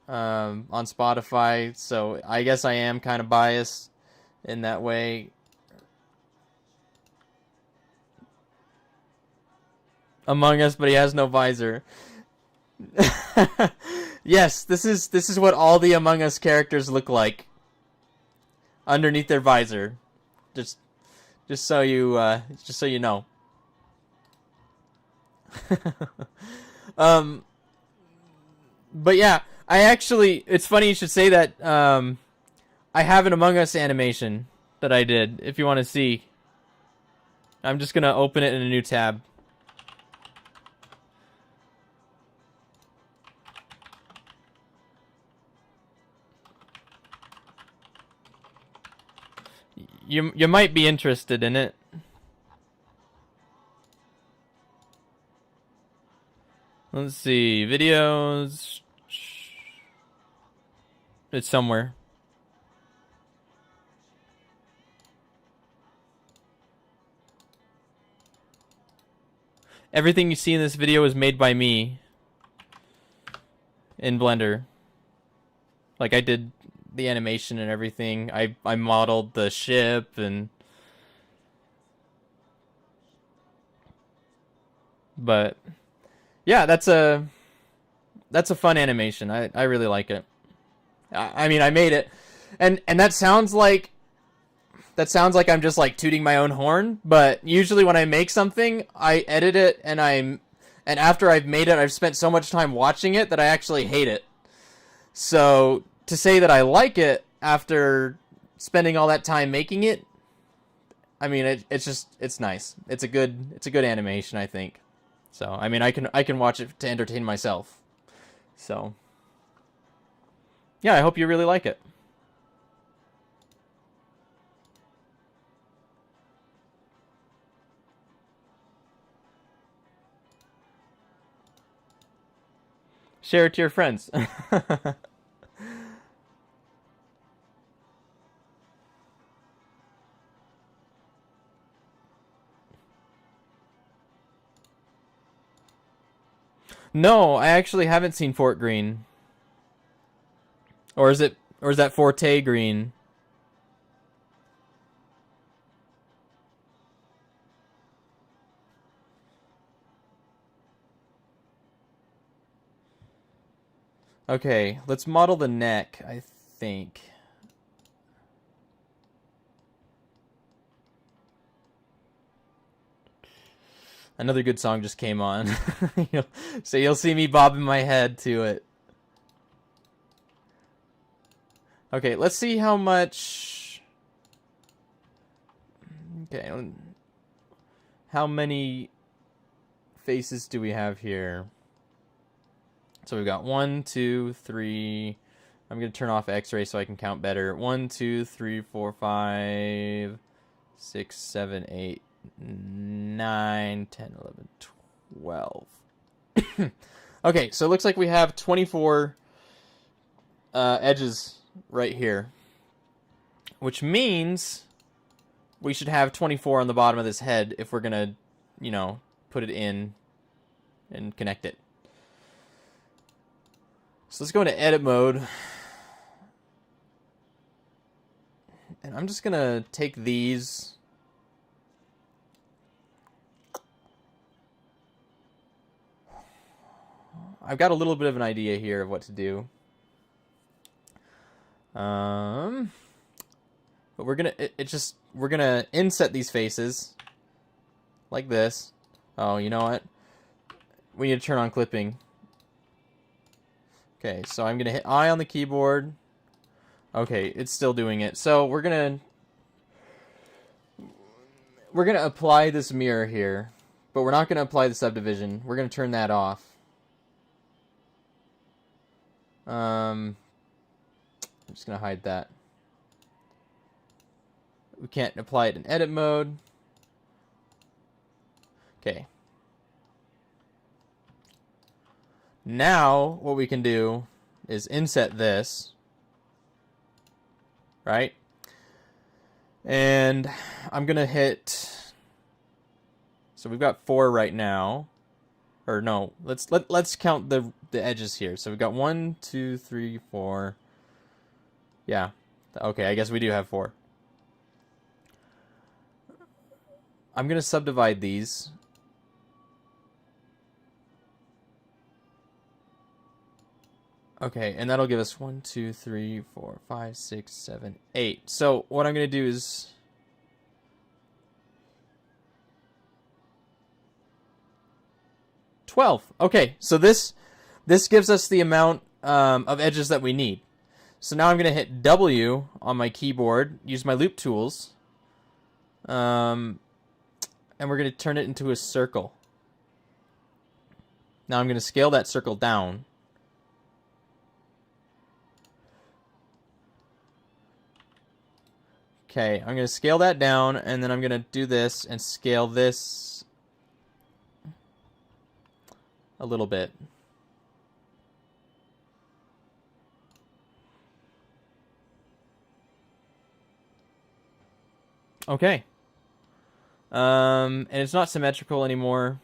on Spotify, so I guess I am kind of biased in that way. Among Us, but he has no visor. Yes, this is what all the Among Us characters look like underneath their visor. Just so you know. But yeah, I actually, it's funny you should say that. I have an Among Us animation that I did, if you want to see. I'm just gonna open it in a new tab. You might be interested in it. Let's see, videos. It's somewhere. Everything you see in this video is made by me. in Blender. Like, I did the animation and everything. I modeled the ship and... But, yeah, that's a fun animation. I really like it. I mean, I made it. And that sounds like... That sounds like I'm just, like, tooting my own horn. But usually when I make something, I edit it and after I've made it, I've spent so much time watching it that I actually hate it. So, to say that I like it after spending all that time making it, I mean, it's nice. It's a good animation, I think. So, I mean, I can watch it to entertain myself. So, yeah, I hope you really like it. Share it to your friends. No, I actually haven't seen Fort Green. Or is that Forte Green? Okay, let's model the neck, I think. Another good song just came on. So you'll see me bobbing my head to it. Okay, let's see how much... Okay, how many faces do we have here? So we've got 1, 2, 3... I'm going to turn off X-ray so I can count better. 1, 2, 3, 4, 5, 6, 7, 8, 9, 10, 11, 12. Okay, so it looks like we have 24 edges right here. Which means we should have 24 on the bottom of this head if we're going to, put it in and connect it. So let's go into edit mode. And I'm just going to take these. I've got a little bit of an idea here of what to do. But we're gonna inset these faces like this. Oh, you know what? We need to turn on clipping. Okay, so I'm gonna hit I on the keyboard. Okay, it's still doing it. So we're gonna apply this mirror here, but we're not gonna apply the subdivision. We're gonna turn that off. I'm just gonna hide that. We can't apply it in edit mode. Okay. Now, what we can do is inset this. Right? And I'm gonna hit... So we've got 4 right now. Or no, let's count the edges here. So we've got 1, 2, 3, 4. Yeah. Okay, I guess we do have 4. I'm gonna subdivide these. Okay, and that'll give us 1, 2, 3, 4, 5, 6, 7, 8. So what I'm gonna do is... Okay, so this gives us the amount of edges that we need. So now I'm going to hit W on my keyboard, use my loop tools, and we're going to turn it into a circle. Now I'm going to scale that circle down. Okay, I'm going to scale that down, and then I'm going to do this and scale this a little bit. Okay. And it's not symmetrical anymore.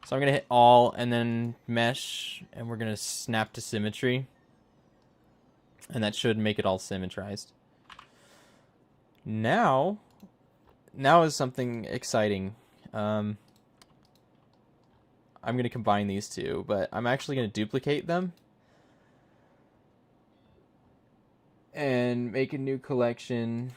So I'm going to hit all and then mesh, and we're going to snap to symmetry. And that should make it all symmetrized. Now is something exciting. I'm going to combine these two, but I'm actually going to duplicate them and make a new collection.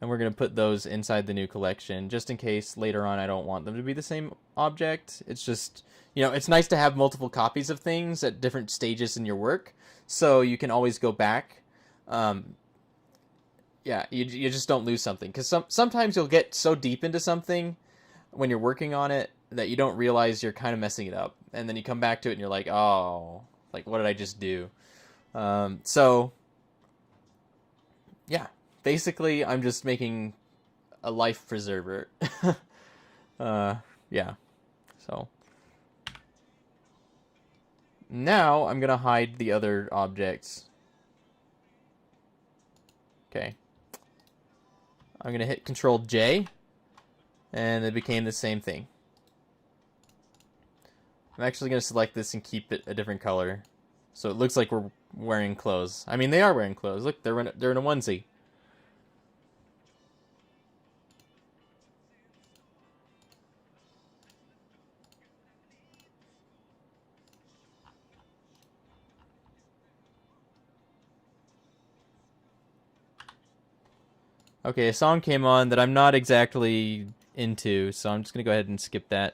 And we're going to put those inside the new collection, just in case later on I don't want them to be the same object. It's just, it's nice to have multiple copies of things at different stages in your work, so you can always go back. Yeah, you just don't lose something. Because sometimes you'll get so deep into something when you're working on it that you don't realize you're kind of messing it up. And then you come back to it and you're like, oh, like, what did I just do? So, yeah. Basically, I'm just making a life preserver. Yeah. So now I'm gonna hide the other objects. Okay. I'm gonna hit Control J, and it became the same thing. I'm actually gonna select this and keep it a different color, so it looks like we're wearing clothes. I mean, they are wearing clothes. Look, they're in a onesie. Okay, a song came on that I'm not exactly into, so I'm just gonna go ahead and skip that.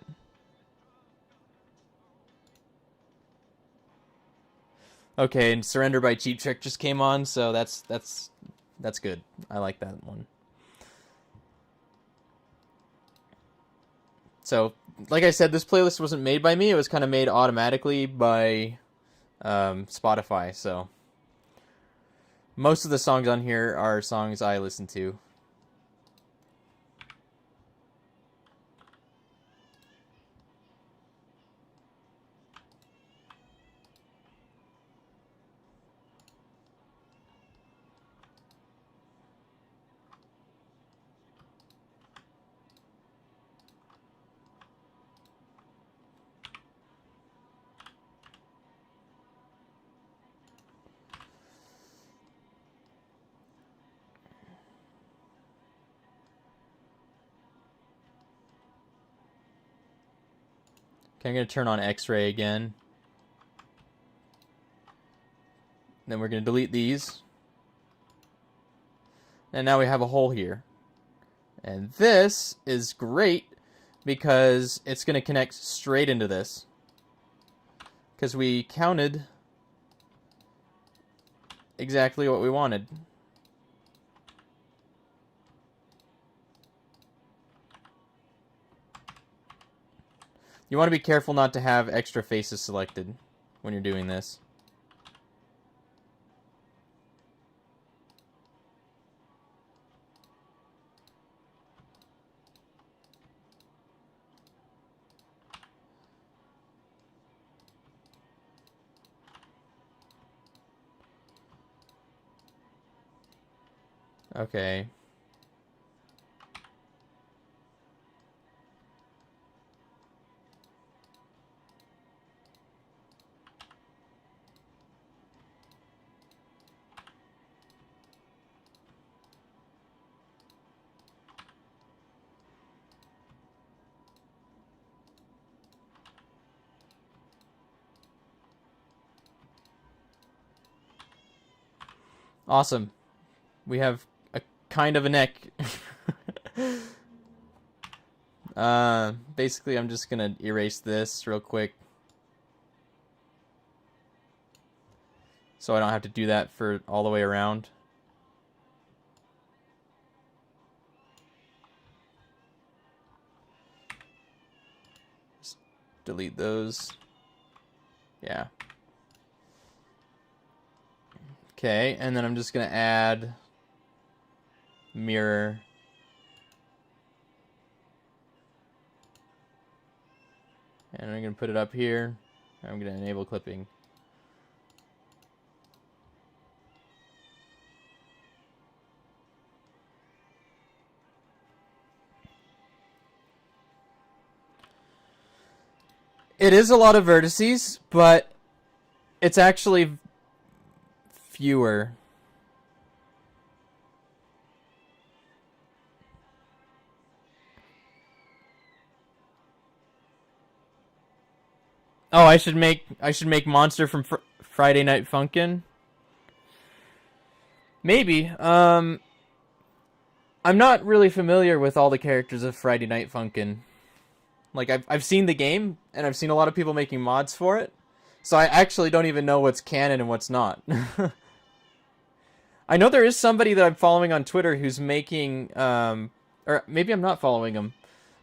Okay, and Surrender by Cheap Trick just came on, so that's good. I like that one. So, like I said, this playlist wasn't made by me. It was kind of made automatically by Spotify, so most of the songs on here are songs I listen to. Okay, I'm going to turn on X-ray again. Then we're going to delete these. And now we have a hole here. And this is great because it's going to connect straight into this. Because we counted exactly what we wanted. You want to be careful not to have extra faces selected when you're doing this. Okay. Awesome. We have a kind of a neck. Basically, I'm just gonna erase this real quick, so I don't have to do that for all the way around. Just delete those. Yeah. Okay, and then I'm just gonna add mirror. And I'm gonna put it up here. I'm gonna enable clipping. It is a lot of vertices, but it's actually fewer. Oh, I should make Monster from Friday Night Funkin'. Maybe. I'm not really familiar with all the characters of Friday Night Funkin'. Like I've seen the game and I've seen a lot of people making mods for it. So I actually don't even know what's canon and what's not. I know there is somebody that I'm following on Twitter who's making or maybe I'm not following him.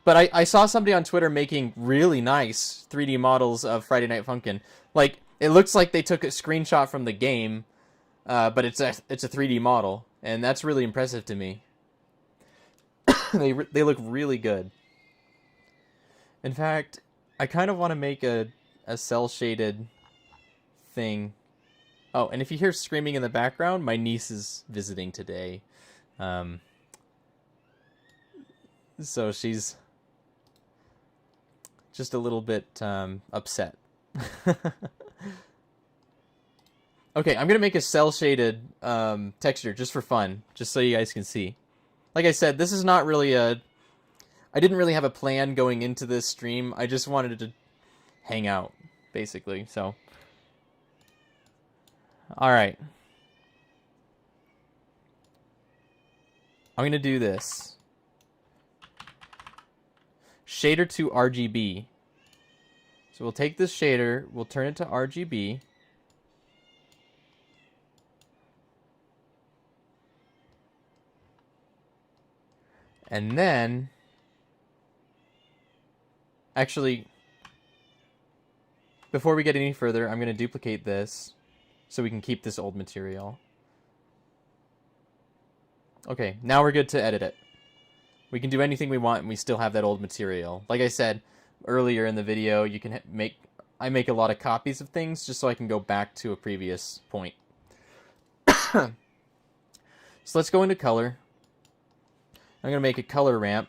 But I saw somebody on Twitter making really nice 3D models of Friday Night Funkin'. Like, it looks like they took a screenshot from the game, but it's a 3D model, and that's really impressive to me. They look really good. In fact, I kind of want to make a cel-shaded thing. Oh, and if you hear screaming in the background, my niece is visiting today. So she's just a little bit upset. Okay, I'm gonna make a cel-shaded texture just for fun, just so you guys can see. Like I said, this is not really I didn't really have a plan going into this stream. I just wanted to hang out, basically. So, all right, I'm gonna do this. Shader to RGB. So we'll take this shader, we'll turn it to RGB. And then, actually, before we get any further, I'm going to duplicate this so we can keep this old material. Okay, now we're good to edit it. We can do anything we want and we still have that old material. Like I said earlier in the video, you can I make a lot of copies of things just so I can go back to a previous point. So let's go into color. I'm going to make a color ramp.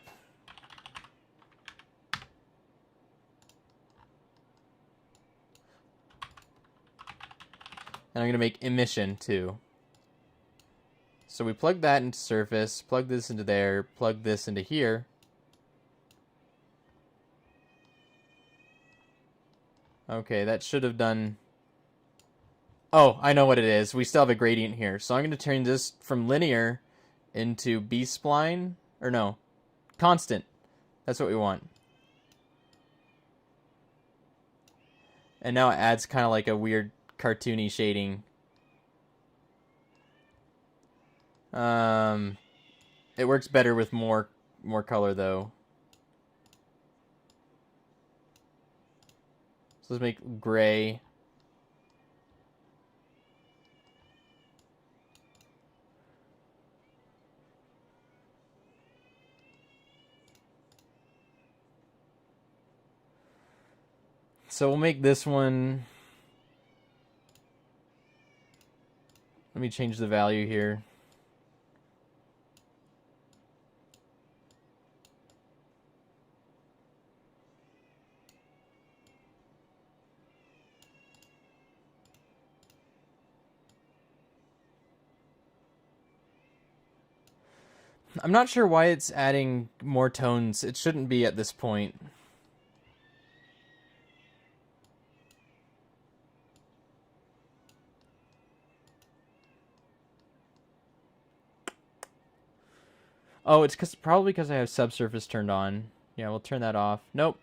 And I'm going to make emission too. So we plug that into surface, plug this into there, plug this into here. Okay, that should have done... Oh, I know what it is. We still have a gradient here. So I'm going to turn this from linear into B-spline. Or no, constant. That's what we want. And now it adds kind of like a weird cartoony shading. It works better with more color though. So let's make gray. So we'll make this one. Let me change the value here. I'm not sure why it's adding more tones. It shouldn't be at this point. Oh, it's probably because I have subsurface turned on. Yeah, we'll turn that off. Nope.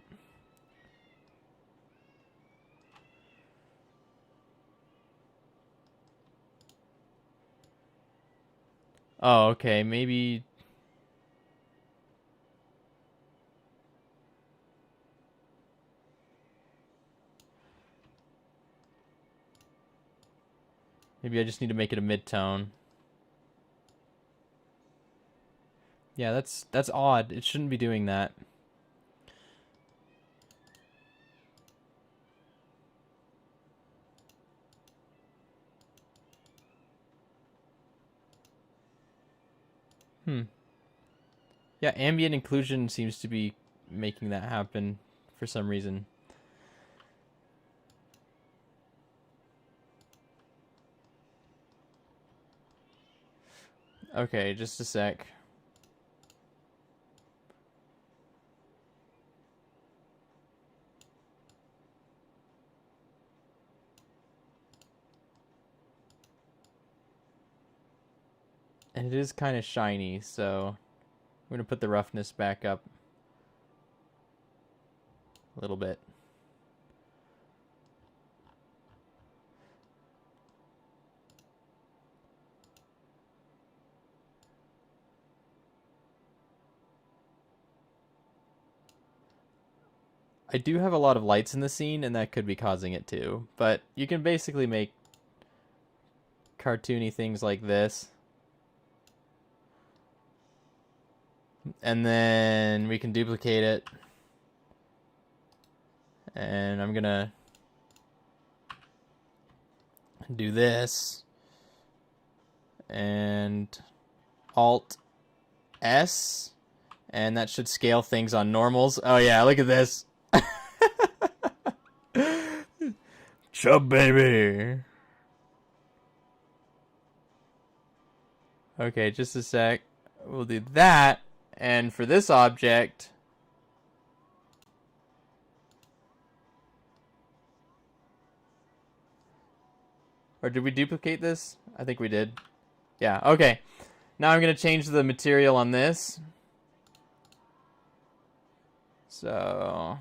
Oh, okay. Maybe... Maybe I just need to make it a mid-tone. Yeah, that's odd. It shouldn't be doing that. Yeah, ambient inclusion seems to be making that happen for some reason. Okay, just a sec. And it is kind of shiny, so I'm going to put the roughness back up a little bit. I do have a lot of lights in the scene, and that could be causing it too. But you can basically make cartoony things like this. And then we can duplicate it. And I'm gonna do this. And Alt S. And that should scale things on normals. Oh yeah, look at this. Chub baby. Okay, just a sec. We'll do that. And for this object, or did we duplicate this? I think we did. Yeah, okay. Now I'm going to change the material on this. So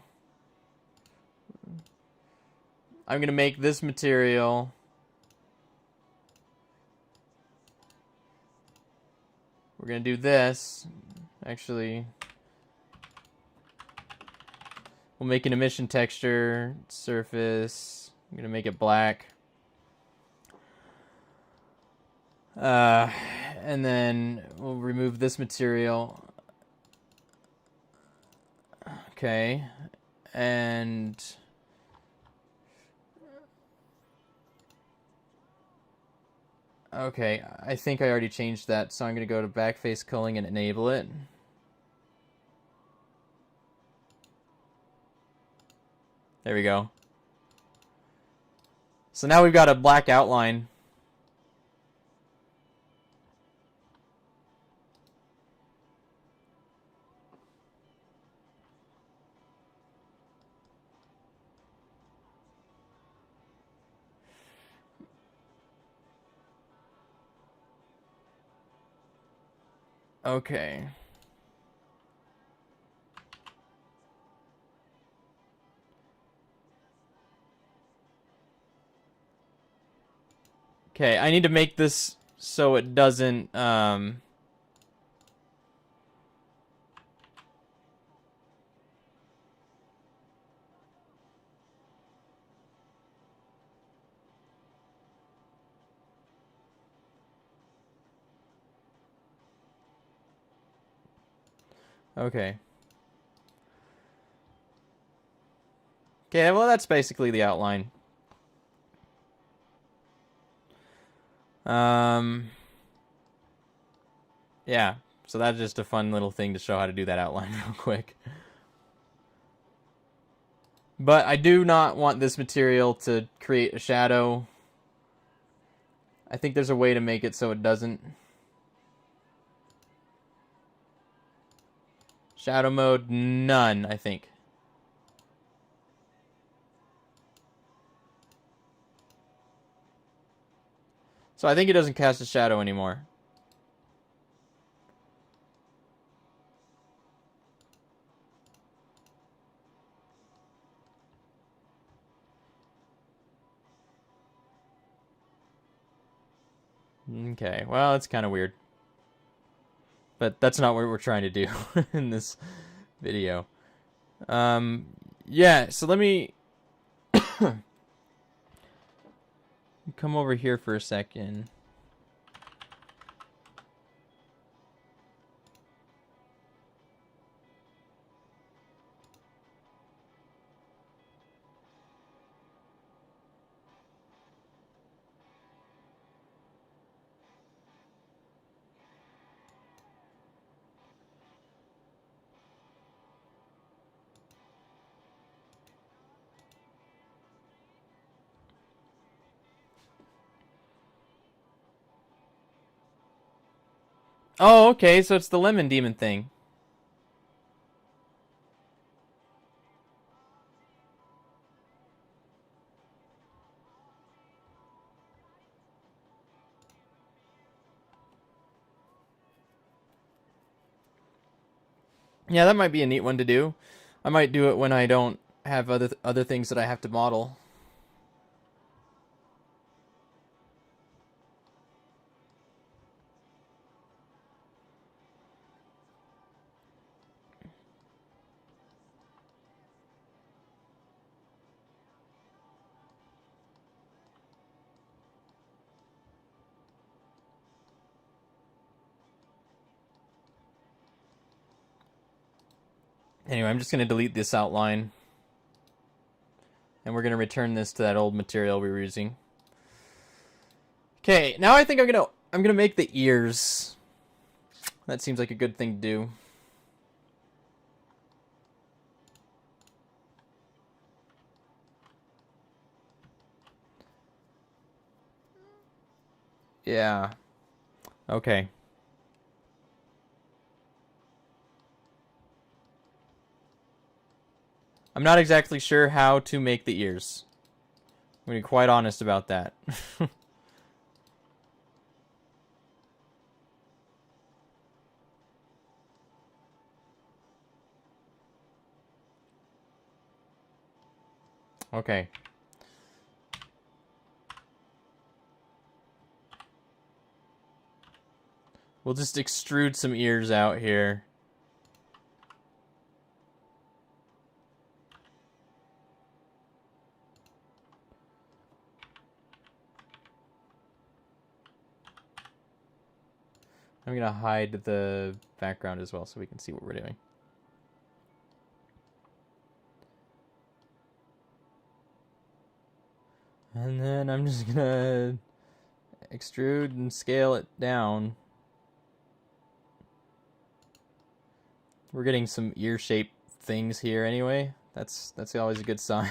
I'm going to make this material we're going to do this. Actually, we'll make an emission texture surface. I'm going to make it black. And then we'll remove this material. Okay. And okay, I think I already changed that, so I'm going to go to backface culling and enable it. There we go. So now we've got a black outline. Okay. Okay, I need to make this so it doesn't, okay. Okay, well that's basically the outline. Yeah, so that's just a fun little thing to show how to do that outline real quick. But I do not want this material to create a shadow. I think there's a way to make it so it doesn't. Shadow mode, none, I think. So I think it doesn't cast a shadow anymore. Okay, well, it's kind of weird. But that's not what we're trying to do in this video. Yeah, so let me come over here for a second. Oh, okay, so it's the lemon demon thing. Yeah, that might be a neat one to do. I might do it when I don't have other things that I have to model. Anyway, I'm just going to delete this outline. And we're going to return this to that old material we were using. Okay, now I think I'm going to make the ears. That seems like a good thing to do. Yeah. Okay. I'm not exactly sure how to make the ears. I'm going to be quite honest about that. Okay. We'll just extrude some ears out here. I'm going to hide the background as well so we can see what we're doing. And then I'm just going to extrude and scale it down. We're getting some ear-shaped things here anyway. That's always a good sign.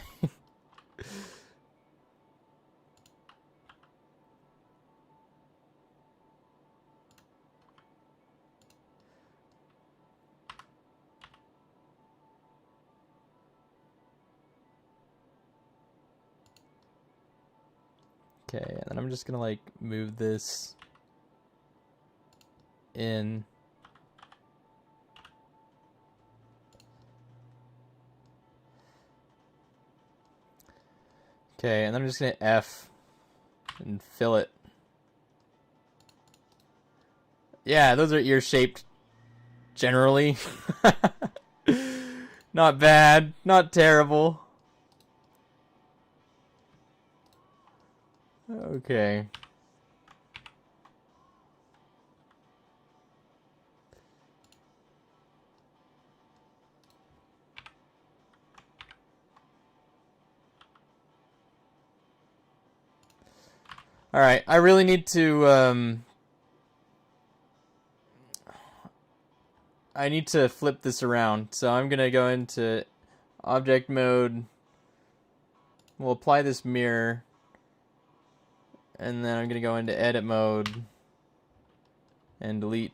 Okay, and then I'm just gonna like move this in. Okay, and then I'm just gonna F and fill it. Yeah, those are ear shaped generally. Not bad, not terrible. Okay. Alright, I really need to, I need to flip this around. So I'm gonna go into object mode. We'll apply this mirror. And then I'm gonna go into edit mode and delete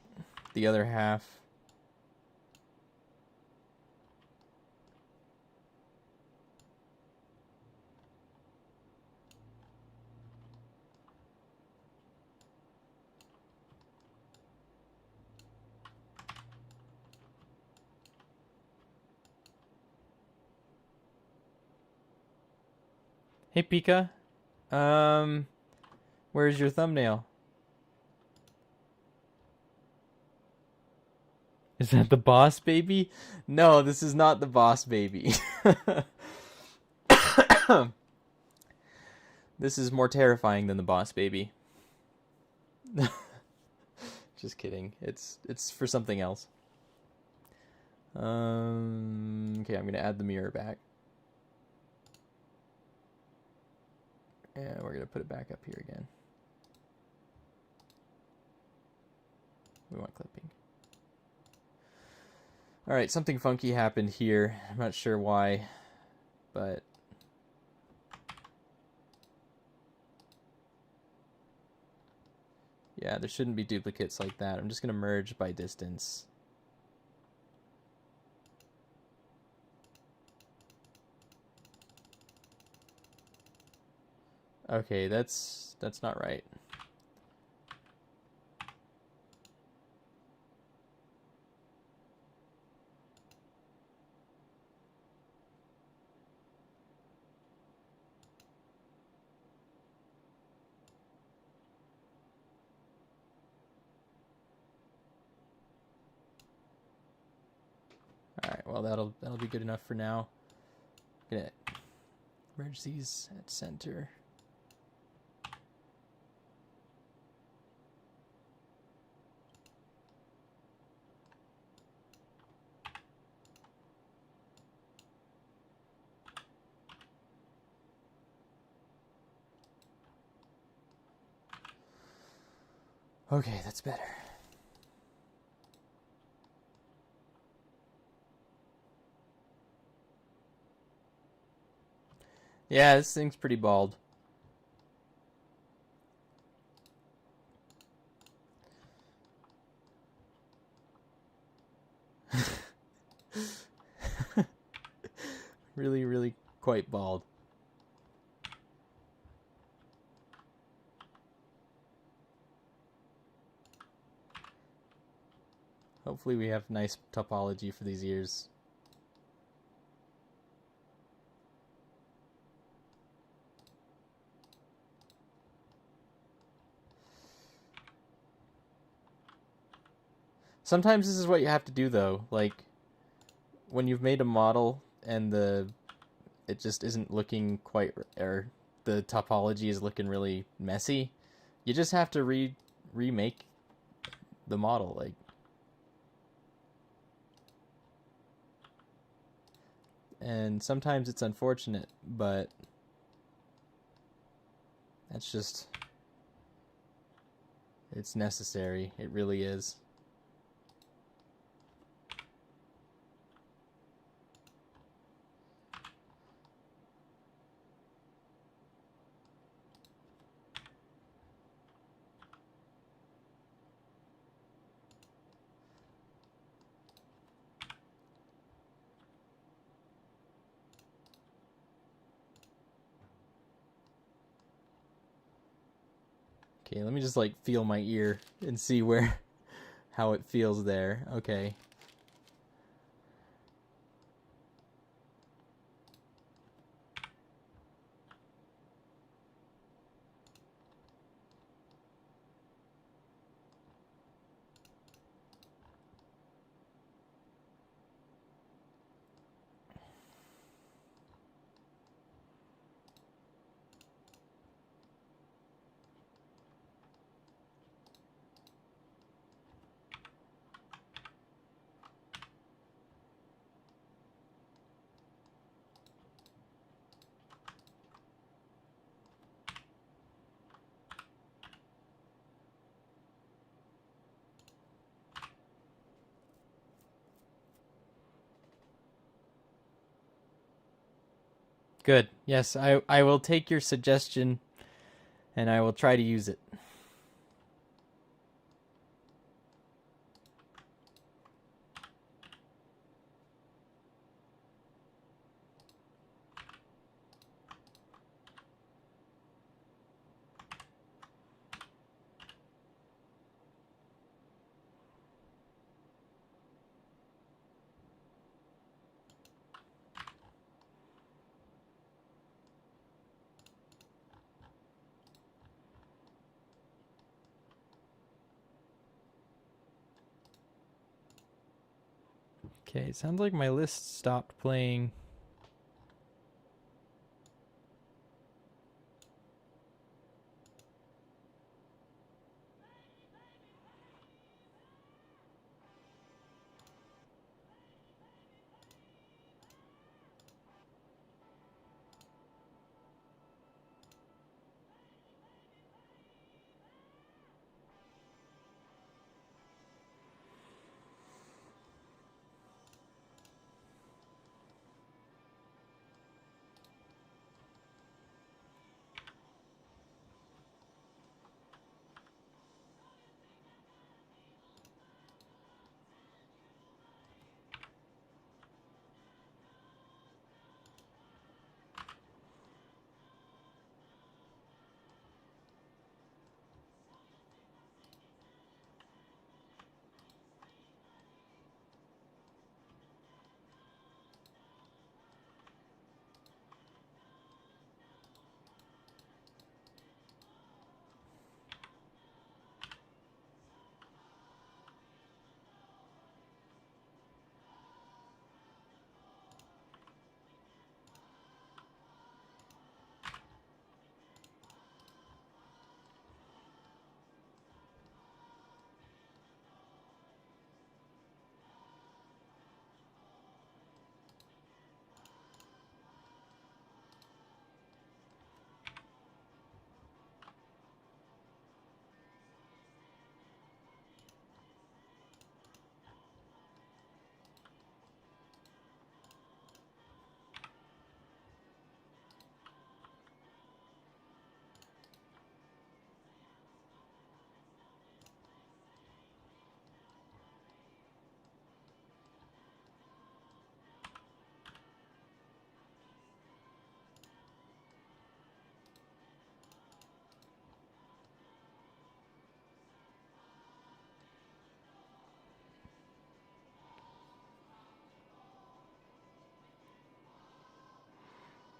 the other half. Hey Pika, where's your thumbnail? Is that the boss baby? No, this is not the boss baby. This is more terrifying than the boss baby. Just kidding. It's for something else. Okay, I'm gonna add the mirror back. And we're gonna put it back up here again. We want clipping. Alright, something funky happened here. I'm not sure why, but Yeah, there shouldn't be duplicates like that. I'm just going to merge by distance. Okay, that's not right. All right, well that'll be good enough for now. I'm gonna merge these at center. Okay, that's better. Yeah, this thing's pretty bald. Really, really quite bald. Hopefully we have nice topology for these ears. Sometimes this is what you have to do though, like when you've made a model and it just isn't looking quite, or the topology is looking really messy, you just have to remake the model. Like, and sometimes it's unfortunate, but that's just, it's necessary. It really is. Okay, let me just like feel my ear and see how it feels there. Okay. Good. Yes, I will take your suggestion and I will try to use it. Okay, it sounds like my list stopped playing.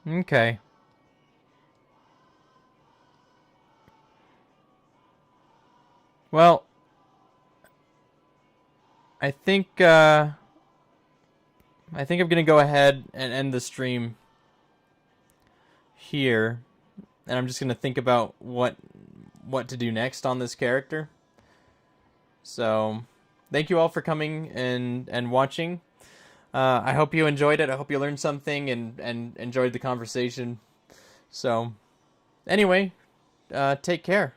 Okay. Well, I think I'm gonna go ahead and end the stream here, and I'm just gonna think about what to do next on this character. So, thank you all for coming and watching. I hope you enjoyed it. I hope you learned something and enjoyed the conversation. So, anyway, take care.